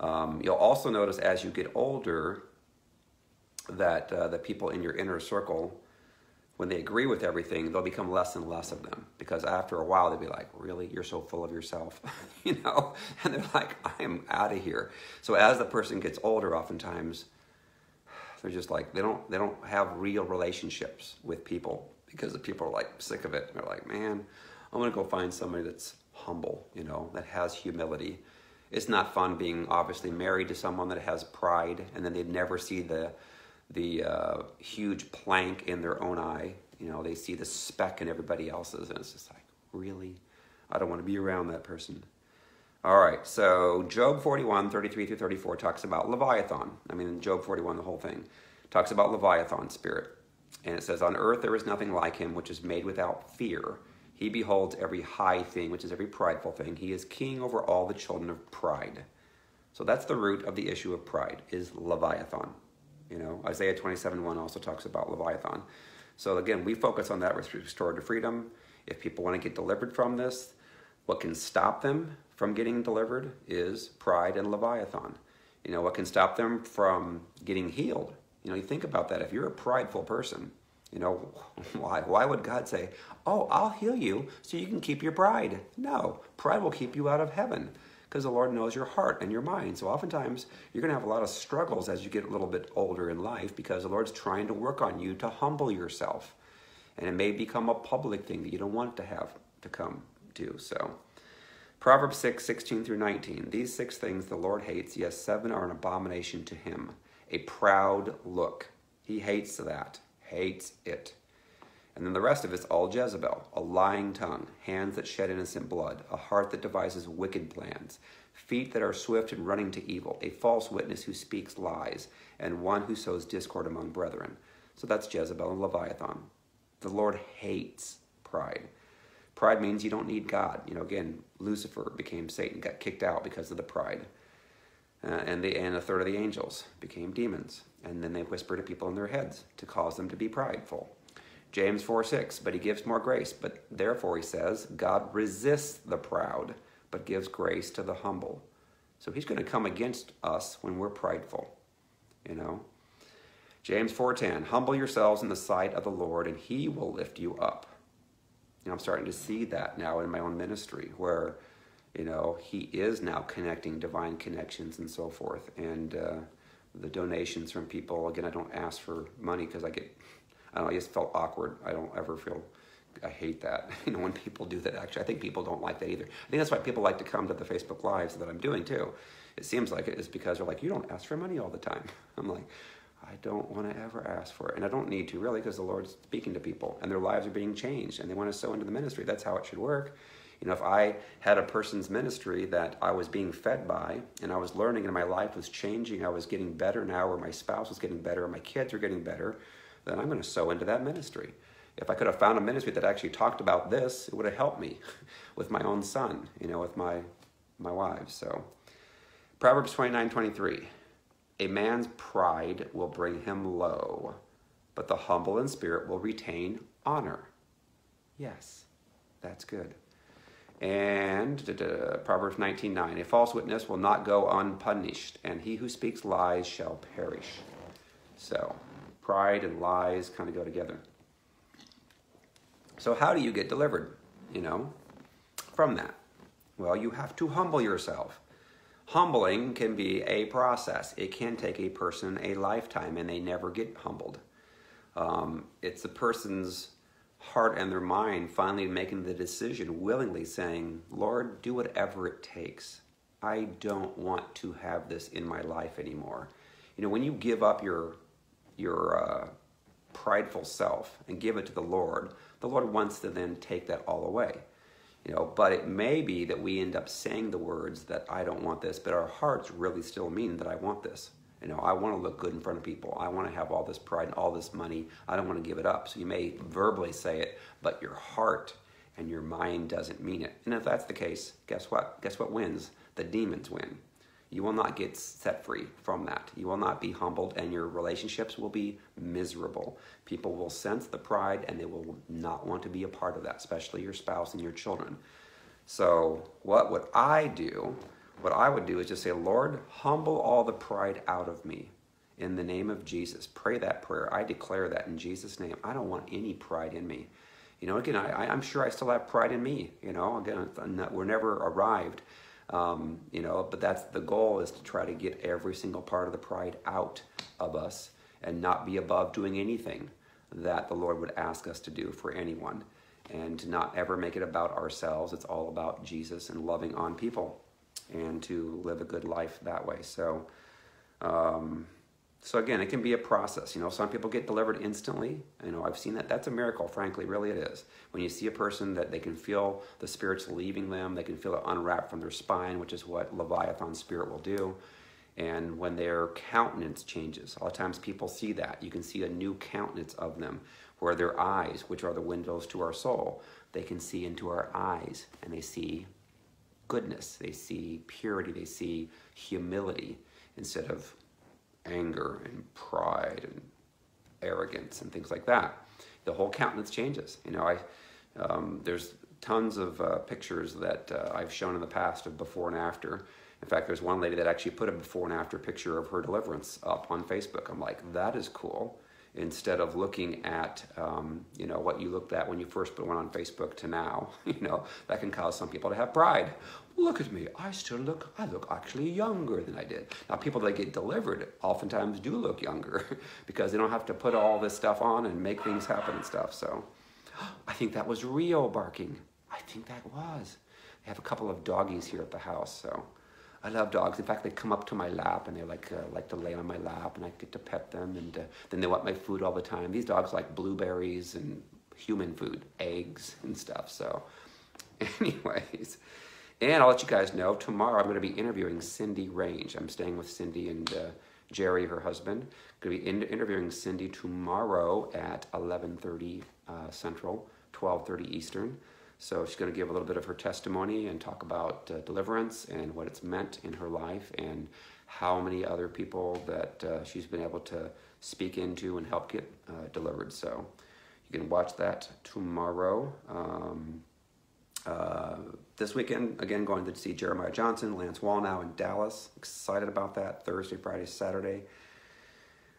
You'll also notice as you get older that the people in your inner circle, when they agree with everything, they'll become less and less of them, because after a while they'll be like, really, you're so full of yourself, you know, and they're like, I am out of here. So as the person gets older, oftentimes they're just like, they don't have real relationships with people because the people are like sick of it. They're like, man, I'm gonna go find somebody that's humble, you know, that has humility. It's not fun being obviously married to someone that has pride, and then they'd never see the huge plank in their own eye. You know, they see the speck in everybody else's, and it's just like, really? I don't want to be around that person. All right, so Job 41, 33 through 34 talks about Leviathan. I mean, Job 41, the whole thing, talks about Leviathan spirit. And it says, on earth there is nothing like him, which is made without fear. He beholds every high thing, which is every prideful thing. He is king over all the children of pride. So that's the root of the issue of pride, is Leviathan. You know, Isaiah 27:1 also talks about Leviathan. So again, we focus on that with restored to freedom. If people want to get delivered from this, what can stop them from getting delivered is pride and Leviathan. You know, what can stop them from getting healed? You know, you think about that. If you're a prideful person, you know, why would God say, oh, I'll heal you so you can keep your pride? No, pride will keep you out of heaven, because the Lord knows your heart and your mind. So oftentimes, you're going to have a lot of struggles as you get a little bit older in life, because the Lord's trying to work on you to humble yourself. And it may become a public thing that you don't want to have to come to. So Proverbs 6, 16 through 19. These 6 things the Lord hates, yes, 7 are an abomination to him. A proud look. He hates that. Hates it. And then the rest of it's all Jezebel, a lying tongue, hands that shed innocent blood, a heart that devises wicked plans, feet that are swift in running to evil, a false witness who speaks lies, and one who sows discord among brethren. So that's Jezebel and Leviathan. The Lord hates pride. Pride means you don't need God. You know, again, Lucifer became Satan, got kicked out because of the pride. And a third of the angels became demons. And then they whisper to people in their heads to cause them to be prideful. James 4:6, but he gives more grace. But therefore, he says, God resists the proud, but gives grace to the humble. So he's going to come against us when we're prideful, you know. James 4:10, humble yourselves in the sight of the Lord, and he will lift you up. You know, I'm starting to see that now in my own ministry, where, You know, he is now connecting divine connections and so forth. And the donations from people, again, I don't ask for money because I don't know, I just felt awkward. I don't ever feel, I hate that. You know, when people do that, actually, I think people don't like that either. I think that's why people like to come to the Facebook Lives that I'm doing too. It seems like it is because they're like, you don't ask for money all the time. I'm like, I don't want to ever ask for it. And I don't need to really, because the Lord's speaking to people and their lives are being changed and they want to sow into the ministry. That's how it should work. You know, if I had a person's ministry that I was being fed by and I was learning and my life was changing, I was getting better now, or my spouse was getting better, or my kids are getting better, then I'm going to sow into that ministry. If I could have found a ministry that actually talked about this, it would have helped me with my own son, you know, with my wives. So Proverbs 29:23, a man's pride will bring him low, but the humble in spirit will retain honor. Yes, that's good. And Proverbs 19:9, a false witness will not go unpunished, and he who speaks lies shall perish. So pride and lies kind of go together. So how do you get delivered, you know, from that? Well, you have to humble yourself. Humbling can be a process. It can take a person a lifetime, and they never get humbled. It's the person's heart and their mind finally making the decision, willingly saying, Lord, do whatever it takes. I don't want to have this in my life anymore. You know, when you give up your prideful self and give it to the Lord wants to then take that all away. You know, but it may be that we end up saying the words that I don't want this, but our hearts really still mean that I want this. You know, I want to look good in front of people. I want to have all this pride and all this money. I don't want to give it up. So you may verbally say it, but your heart and your mind doesn't mean it. And if that's the case, guess what? Guess what wins? The demons win. You will not get set free from that. You will not be humbled, and your relationships will be miserable. People will sense the pride, and they will not want to be a part of that, especially your spouse and your children. So what would I do? What I would do is just say, Lord, humble all the pride out of me in the name of Jesus. Pray that prayer. I declare that in Jesus' name. I don't want any pride in me. You know, again, I'm sure I still have pride in me. You know, again, we're never arrived. You know, but that's the goal, is to try to get every single part of the pride out of us and not be above doing anything that the Lord would ask us to do for anyone, and to not ever make it about ourselves. It's all about Jesus and loving on people, and to live a good life that way. So, so again, it can be a process. You know, some people get delivered instantly. You know, I've seen that. That's a miracle, frankly, really it is. When you see a person that they can feel the spirits leaving them, they can feel it unwrap from their spine, which is what Leviathan spirit will do. And when their countenance changes, a lot of times people see that. You can see a new countenance of them, where their eyes, which are the windows to our soul, they can see into our eyes, and they see goodness, they see purity, they see humility instead of anger and pride and arrogance and things like that. The whole countenance changes. You know, there's tons of pictures that I've shown in the past of before and after. In fact, there's one lady that actually put a before and after picture of her deliverance up on Facebook. I'm like, that is cool. Instead of looking at, you know, what you looked at when you first put one on Facebook to now, you know, that can cause some people to have pride. Look at me, I look actually younger than I did. Now, people that get delivered oftentimes do look younger because they don't have to put all this stuff on and make things happen and stuff. So I think that was Rio barking. I think that was. I have a couple of doggies here at the house, so I love dogs. In fact, they come up to my lap and they like to lay on my lap, and I get to pet them, and then they want my food all the time. These dogs like blueberries and human food, eggs and stuff. So anyways, and I'll let you guys know, tomorrow I'm going to be interviewing Cindy Range. I'm staying with Cindy and Jerry, her husband. I'm going to be interviewing Cindy tomorrow at 11:30 Central, 12:30 Eastern. So she's going to give a little bit of her testimony and talk about deliverance and what it's meant in her life, and how many other people that she's been able to speak into and help get delivered. So you can watch that tomorrow. This weekend, again, going to see Jeremiah Johnson, Lance Wallnow in Dallas. Excited about that. Thursday, Friday, Saturday.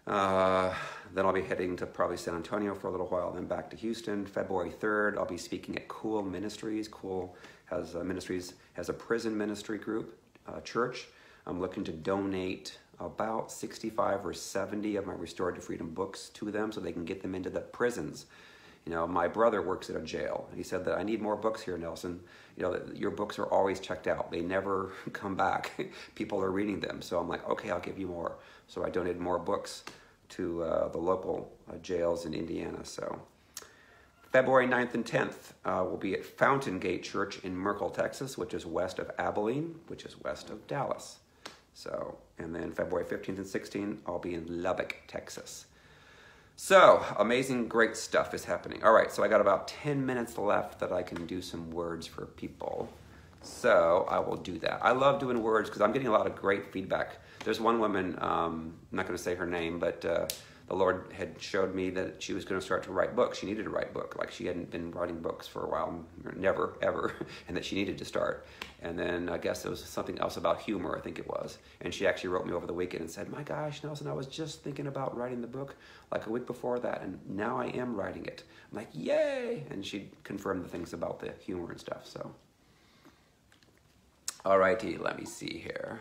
Then I'll be heading to probably San Antonio for a little while, then back to Houston. February 3rd, I'll be speaking at Cool Ministries. Cool has ministries, has a prison ministry group, church. I'm looking to donate about 65 or 70 of my Restored to Freedom books to them so they can get them into the prisons. You know, my brother works at a jail. He said that I need more books here, Nelson. You know, your books are always checked out. They never come back. People are reading them. So I'm like, okay, I'll give you more. So I donated more books to the local jails in Indiana. So February 9th and 10th, we'll be at Fountain Gate Church in Merkel, Texas, which is west of Abilene, which is west of Dallas. So, and then February 15th and 16th, I'll be in Lubbock, Texas. So, amazing, great stuff is happening. All right, so I got about 10 minutes left that I can do some words for people. So, I will do that. I love doing words because I'm getting a lot of great feedback. There's one woman, I'm not going to say her name, but the Lord had showed me that she was going to start to write books. She needed to write a book. Like she hadn't been writing books for a while, never, ever, and that she needed to start. And then I guess there was something else about humor, I think it was. And she actually wrote me over the weekend and said, my gosh, Nelson, I was just thinking about writing the book like a week before that, and now I am writing it. I'm like, yay! And she confirmed the things about the humor and stuff, so. Alrighty, let me see here.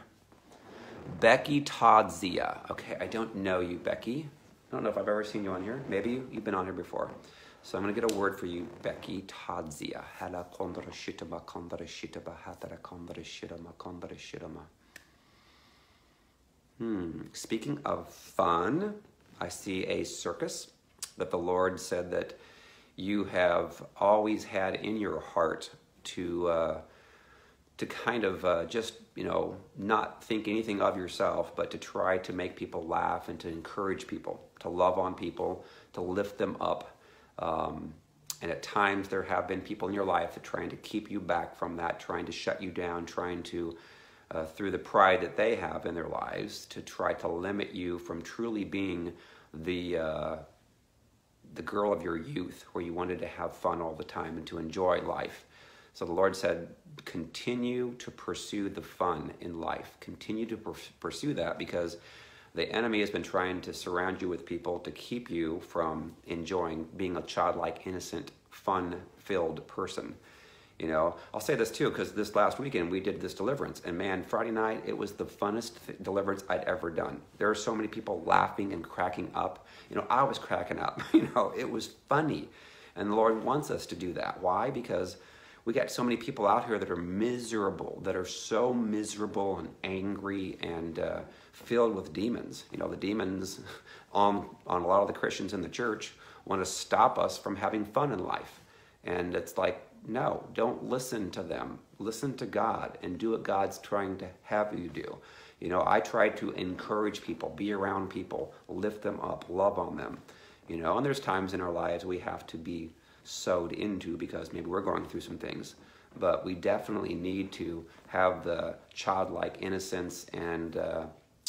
Becky Todzia. Okay, I don't know you, Becky. I don't know if I've ever seen you on here. Maybe you've been on here before. So I'm going to get a word for you, Becky Todzia. Speaking of fun, I see a circus that the Lord said that you have always had in your heart to kind of just, you know, not think anything of yourself, but to try to make people laugh and to encourage people, to love on people, to lift them up. And at times there have been people in your life that are trying to keep you back from that, trying to shut you down, trying to, through the pride that they have in their lives, to try to limit you from truly being the girl of your youth, where you wanted to have fun all the time and to enjoy life. So the Lord said, continue to pursue the fun in life. Continue to pursue that, because the enemy has been trying to surround you with people to keep you from enjoying being a childlike, innocent, fun-filled person. You know, I'll say this too, because this last weekend we did this deliverance, and man, Friday night, it was the funnest deliverance I'd ever done. There are so many people laughing and cracking up. You know, I was cracking up. You know, it was funny. And the Lord wants us to do that. Why? Because we got so many people out here that are miserable, that are so miserable and angry and filled with demons. You know, the demons on a lot of the Christians in the church want to stop us from having fun in life. And it's like, no, don't listen to them. Listen to God and do what God's trying to have you do. You know, I try to encourage people, be around people, lift them up, love on them. You know, and there's times in our lives we have to be sowed into because maybe we're going through some things, but we definitely need to have the childlike innocence and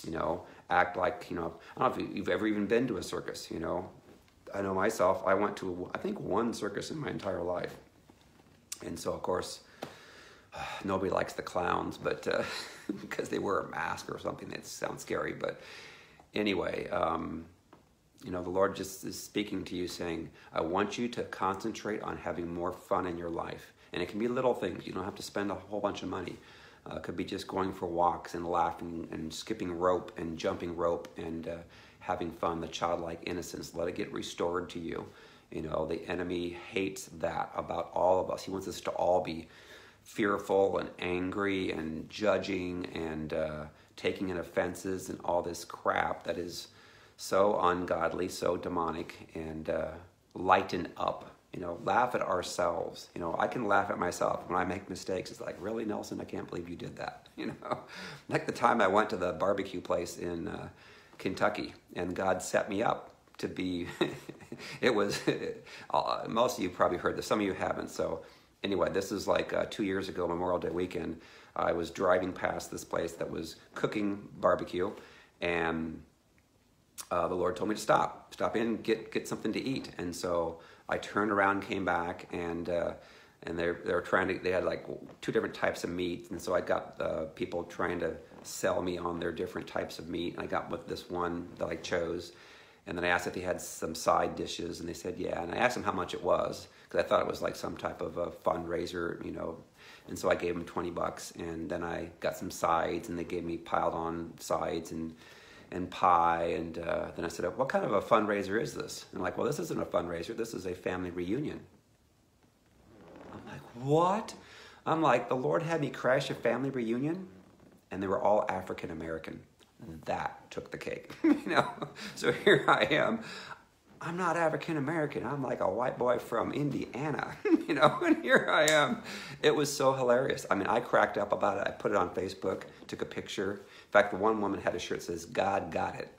you know, act like, you know, I don't know if you've ever even been to a circus. You know, I know myself, I went to I think one circus in my entire life, and so of course nobody likes the clowns, but because they wear a mask or something that sounds scary. But anyway, you know, the Lord just is speaking to you saying, I want you to concentrate on having more fun in your life. And it can be little things. You don't have to spend a whole bunch of money. It could be just going for walks and laughing and skipping rope and jumping rope and having fun, the childlike innocence. Let it get restored to you. You know, the enemy hates that about all of us. He wants us to all be fearful and angry and judging and taking in offenses and all this crap that is so ungodly, so demonic, and lighten up. You know, laugh at ourselves. You know, I can laugh at myself when I make mistakes. It's like, really, Nelson, I can't believe you did that. You know, like the time I went to the barbecue place in Kentucky, and God set me up to be, it was, most of you probably heard this, some of you haven't. So anyway, this is like 2 years ago, Memorial Day weekend. I was driving past this place that was cooking barbecue, and the Lord told me to stop in, get something to eat. And so I turned around, came back, and they were trying to, they had like 2 different types of meat. And so I got people trying to sell me on their different types of meat. And I got with this one that I chose. And then I asked if they had some side dishes, and they said yeah. And I asked them how much it was, because I thought it was like some type of a fundraiser, you know. And so I gave them $20, and then I got some sides, and they gave me piled on sides and pie. And then I said, what kind of a fundraiser is this? And I'm like, well, this isn't a fundraiser. This is a family reunion. I'm like, what? I'm like, the Lord had me crash a family reunion, and they were all African American. That took the cake, you know. So here I am. I'm not African American. I'm like a white boy from Indiana, you know. And here I am. It was so hilarious. I mean, I cracked up about it. I put it on Facebook, took a picture. In fact, the one woman had a shirt that says, "God got it,"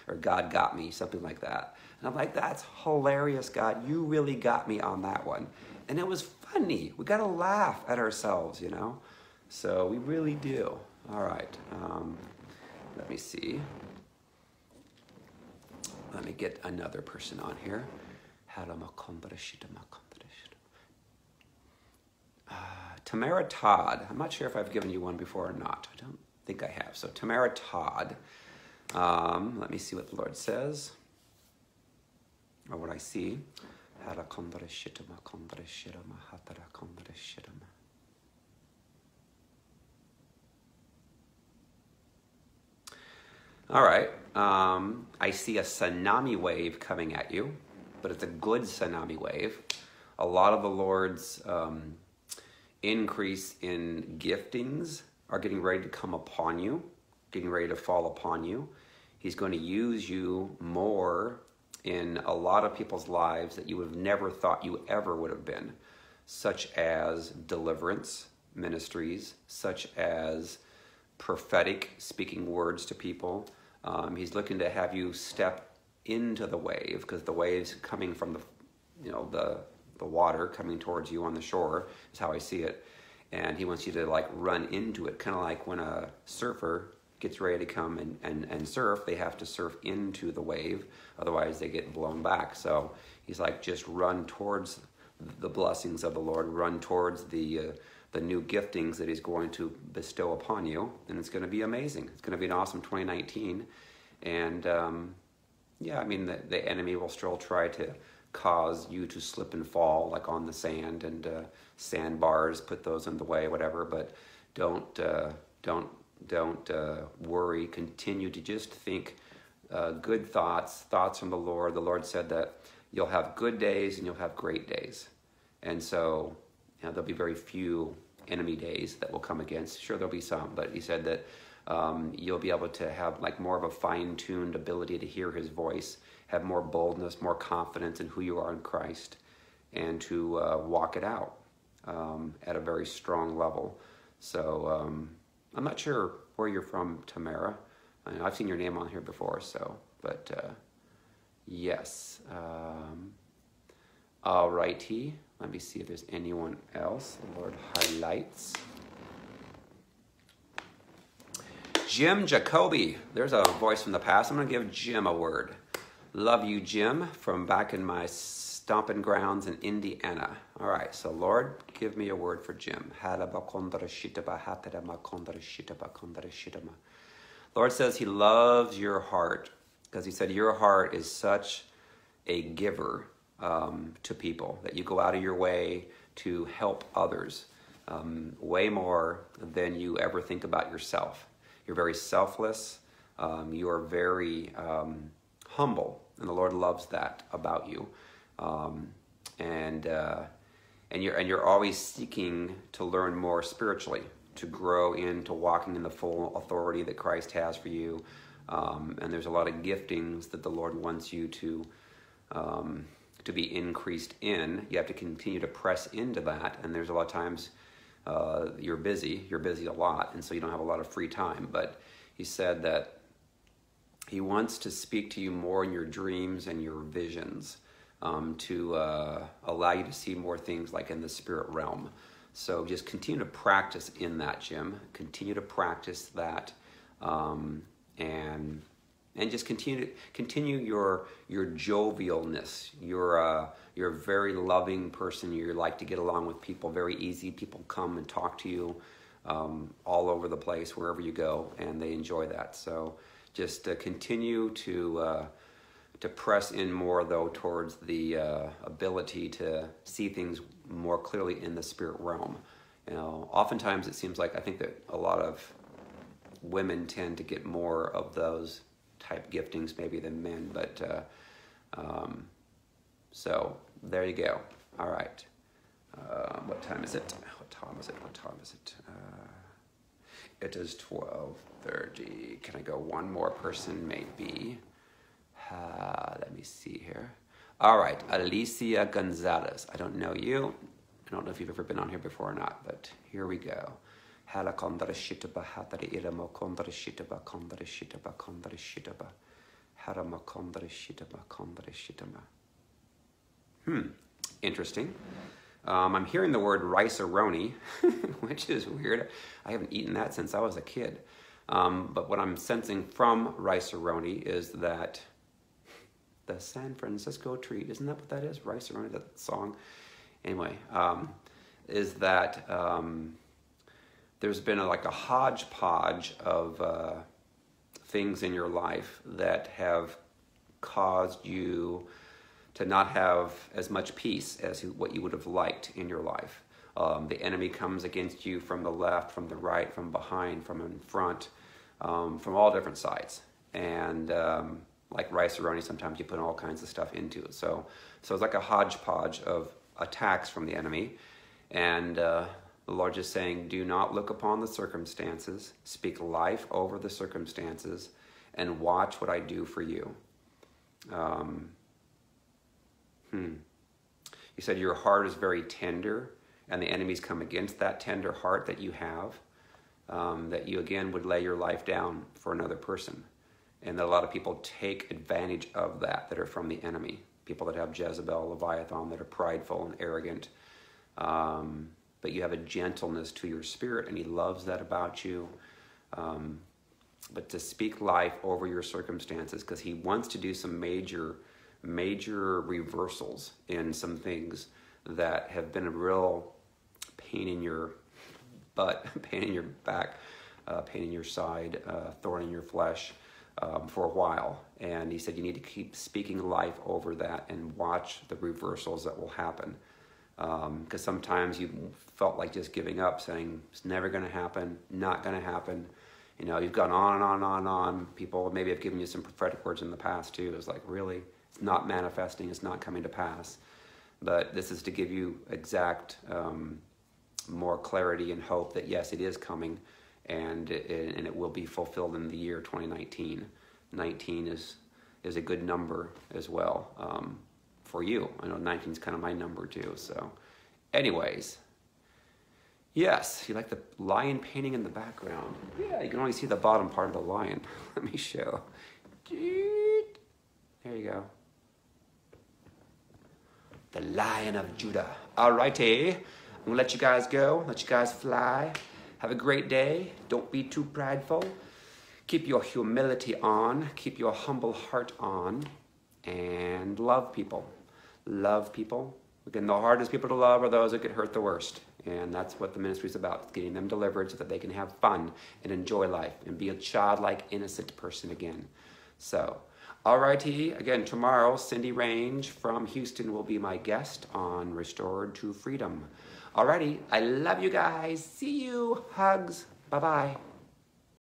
or "God got me," something like that. And I'm like, that's hilarious, God. You really got me on that one. And it was funny. We got to laugh at ourselves, you know. So we really do. All right. Let me see. Let me get another person on here. Tamara Todd. I'm not sure if I've given you one before or not. I don't think I have. So Tamara Todd. Let me see what the Lord says. Or what I see. All right, I see a tsunami wave coming at you, but it's a good tsunami wave. A lot of the Lord's increase in giftings are getting ready to come upon you, getting ready to fall upon you. He's going to use you more in a lot of people's lives that you would have never thought you ever would have been, such as deliverance ministries, such as prophetic speaking words to people. He's looking to have you step into the wave, because the wave's coming from the, you know, the water coming towards you on the shore is how I see it. And he wants you to like run into it, kind of like when a surfer gets ready to come and surf, they have to surf into the wave, otherwise they get blown back. So he's like, just run towards the blessings of the Lord, run towards the new giftings that he's going to bestow upon you, and it's going to be amazing. It's going to be an awesome 2019. And yeah, I mean, the enemy will still try to cause you to slip and fall, like on the sand, and sandbars, put those in the way, whatever. But don't worry. Continue to just think good thoughts from the Lord. The Lord said that you'll have good days and you'll have great days. And so, you know, there'll be very few enemy days that will come against. Sure, there'll be some, but he said that you'll be able to have like more of a fine-tuned ability to hear his voice, have more boldness, more confidence in who you are in Christ, and to walk it out at a very strong level. So I'm not sure where you're from, Tamara. I know I've seen your name on here before, so, but yes. All righty. Let me see if there's anyone else. The Lord highlights. Jim Jacoby. There's a voice from the past. I'm going to give Jim a word. Love you, Jim, from back in my stomping grounds in Indiana. All right, so Lord, give me a word for Jim. Lord says he loves your heart, because he said your heart is such a giver to people, that you go out of your way to help others way more than you ever think about yourself. You're very selfless. You are very humble, and the Lord loves that about you. And you're always seeking to learn more spiritually, to grow into walking in the full authority that Christ has for you. And there's a lot of giftings that the Lord wants you to be increased in. You have to continue to press into that. And there's a lot of times you're busy a lot, and so you don't have a lot of free time. But he said that he wants to speak to you more in your dreams and your visions, to allow you to see more things like in the spirit realm. So just continue to practice in that, Jim. Continue to practice that, and just continue your jovialness. You're a very loving person. You like to get along with people, very easy. People come and talk to you all over the place, wherever you go, and they enjoy that. So just continue to press in more, though, towards the ability to see things more clearly in the spirit realm. You know, oftentimes it seems like I think that a lot of women tend to get more of those type giftings maybe than men, but so there you go. All right. What time is it? What time is it? What time is it? It is 12:30. Can I go one more person maybe? Let me see here. All right, Alicia Gonzalez. I don't know you. I don't know if you've ever been on here before or not, but here we go. Interesting. I'm hearing the word rice-a-roni, which is weird. I haven't eaten that since I was a kid. But what I'm sensing from rice-a-roni is that the San Francisco treat, isn't that what that is? Rice-a-roni, that song. Anyway, is that there's been like a hodgepodge of things in your life that have caused you to not have as much peace as what you would have liked in your life. The enemy comes against you from the left, from the right, from behind, from in front, from all different sides. And like rice-a-roni, sometimes you put all kinds of stuff into it. So it's like a hodgepodge of attacks from the enemy. And the Lord is saying, do not look upon the circumstances, speak life over the circumstances, and watch what I do for you. You said your heart is very tender, and the enemies come against that tender heart that you have, that you again would lay your life down for another person. And that a lot of people take advantage of that are from the enemy. People that have Jezebel, Leviathan, that are prideful and arrogant. But you have a gentleness to your spirit, and he loves that about you. But to speak life over your circumstances, because he wants to do some major reversals in some things that have been a real pain in your butt, pain in your back, pain in your side, thorn in your flesh for a while. And he said you need to keep speaking life over that and watch the reversals that will happen. Because sometimes you felt like just giving up, saying it's never going to happen, not going to happen. You know, you've gone on and on and on and on. People maybe have given you some prophetic words in the past too. It's like, really? It's not manifesting, it's not coming to pass. But this is to give you exact more clarity and hope that yes, it is coming, and it will be fulfilled in the year 2019. 19 is a good number as well for you. I know 19 is kind of my number too. So anyways, yes, you like the lion painting in the background. Yeah, you can only see the bottom part of the lion. Let me show. There you go. The Lion of Judah. Alrighty, I'm gonna let you guys go, let you guys fly. Have a great day. Don't be too prideful. Keep your humility on, keep your humble heart on, and love people. Love people. Again, the hardest people to love are those that get hurt the worst. And that's what the ministry is about, getting them delivered so that they can have fun and enjoy life and be a childlike, innocent person again. So, alrighty, again, tomorrow, Cindy Range from Houston will be my guest on Restored to Freedom. Alrighty, I love you guys. See you. Hugs. Bye-bye.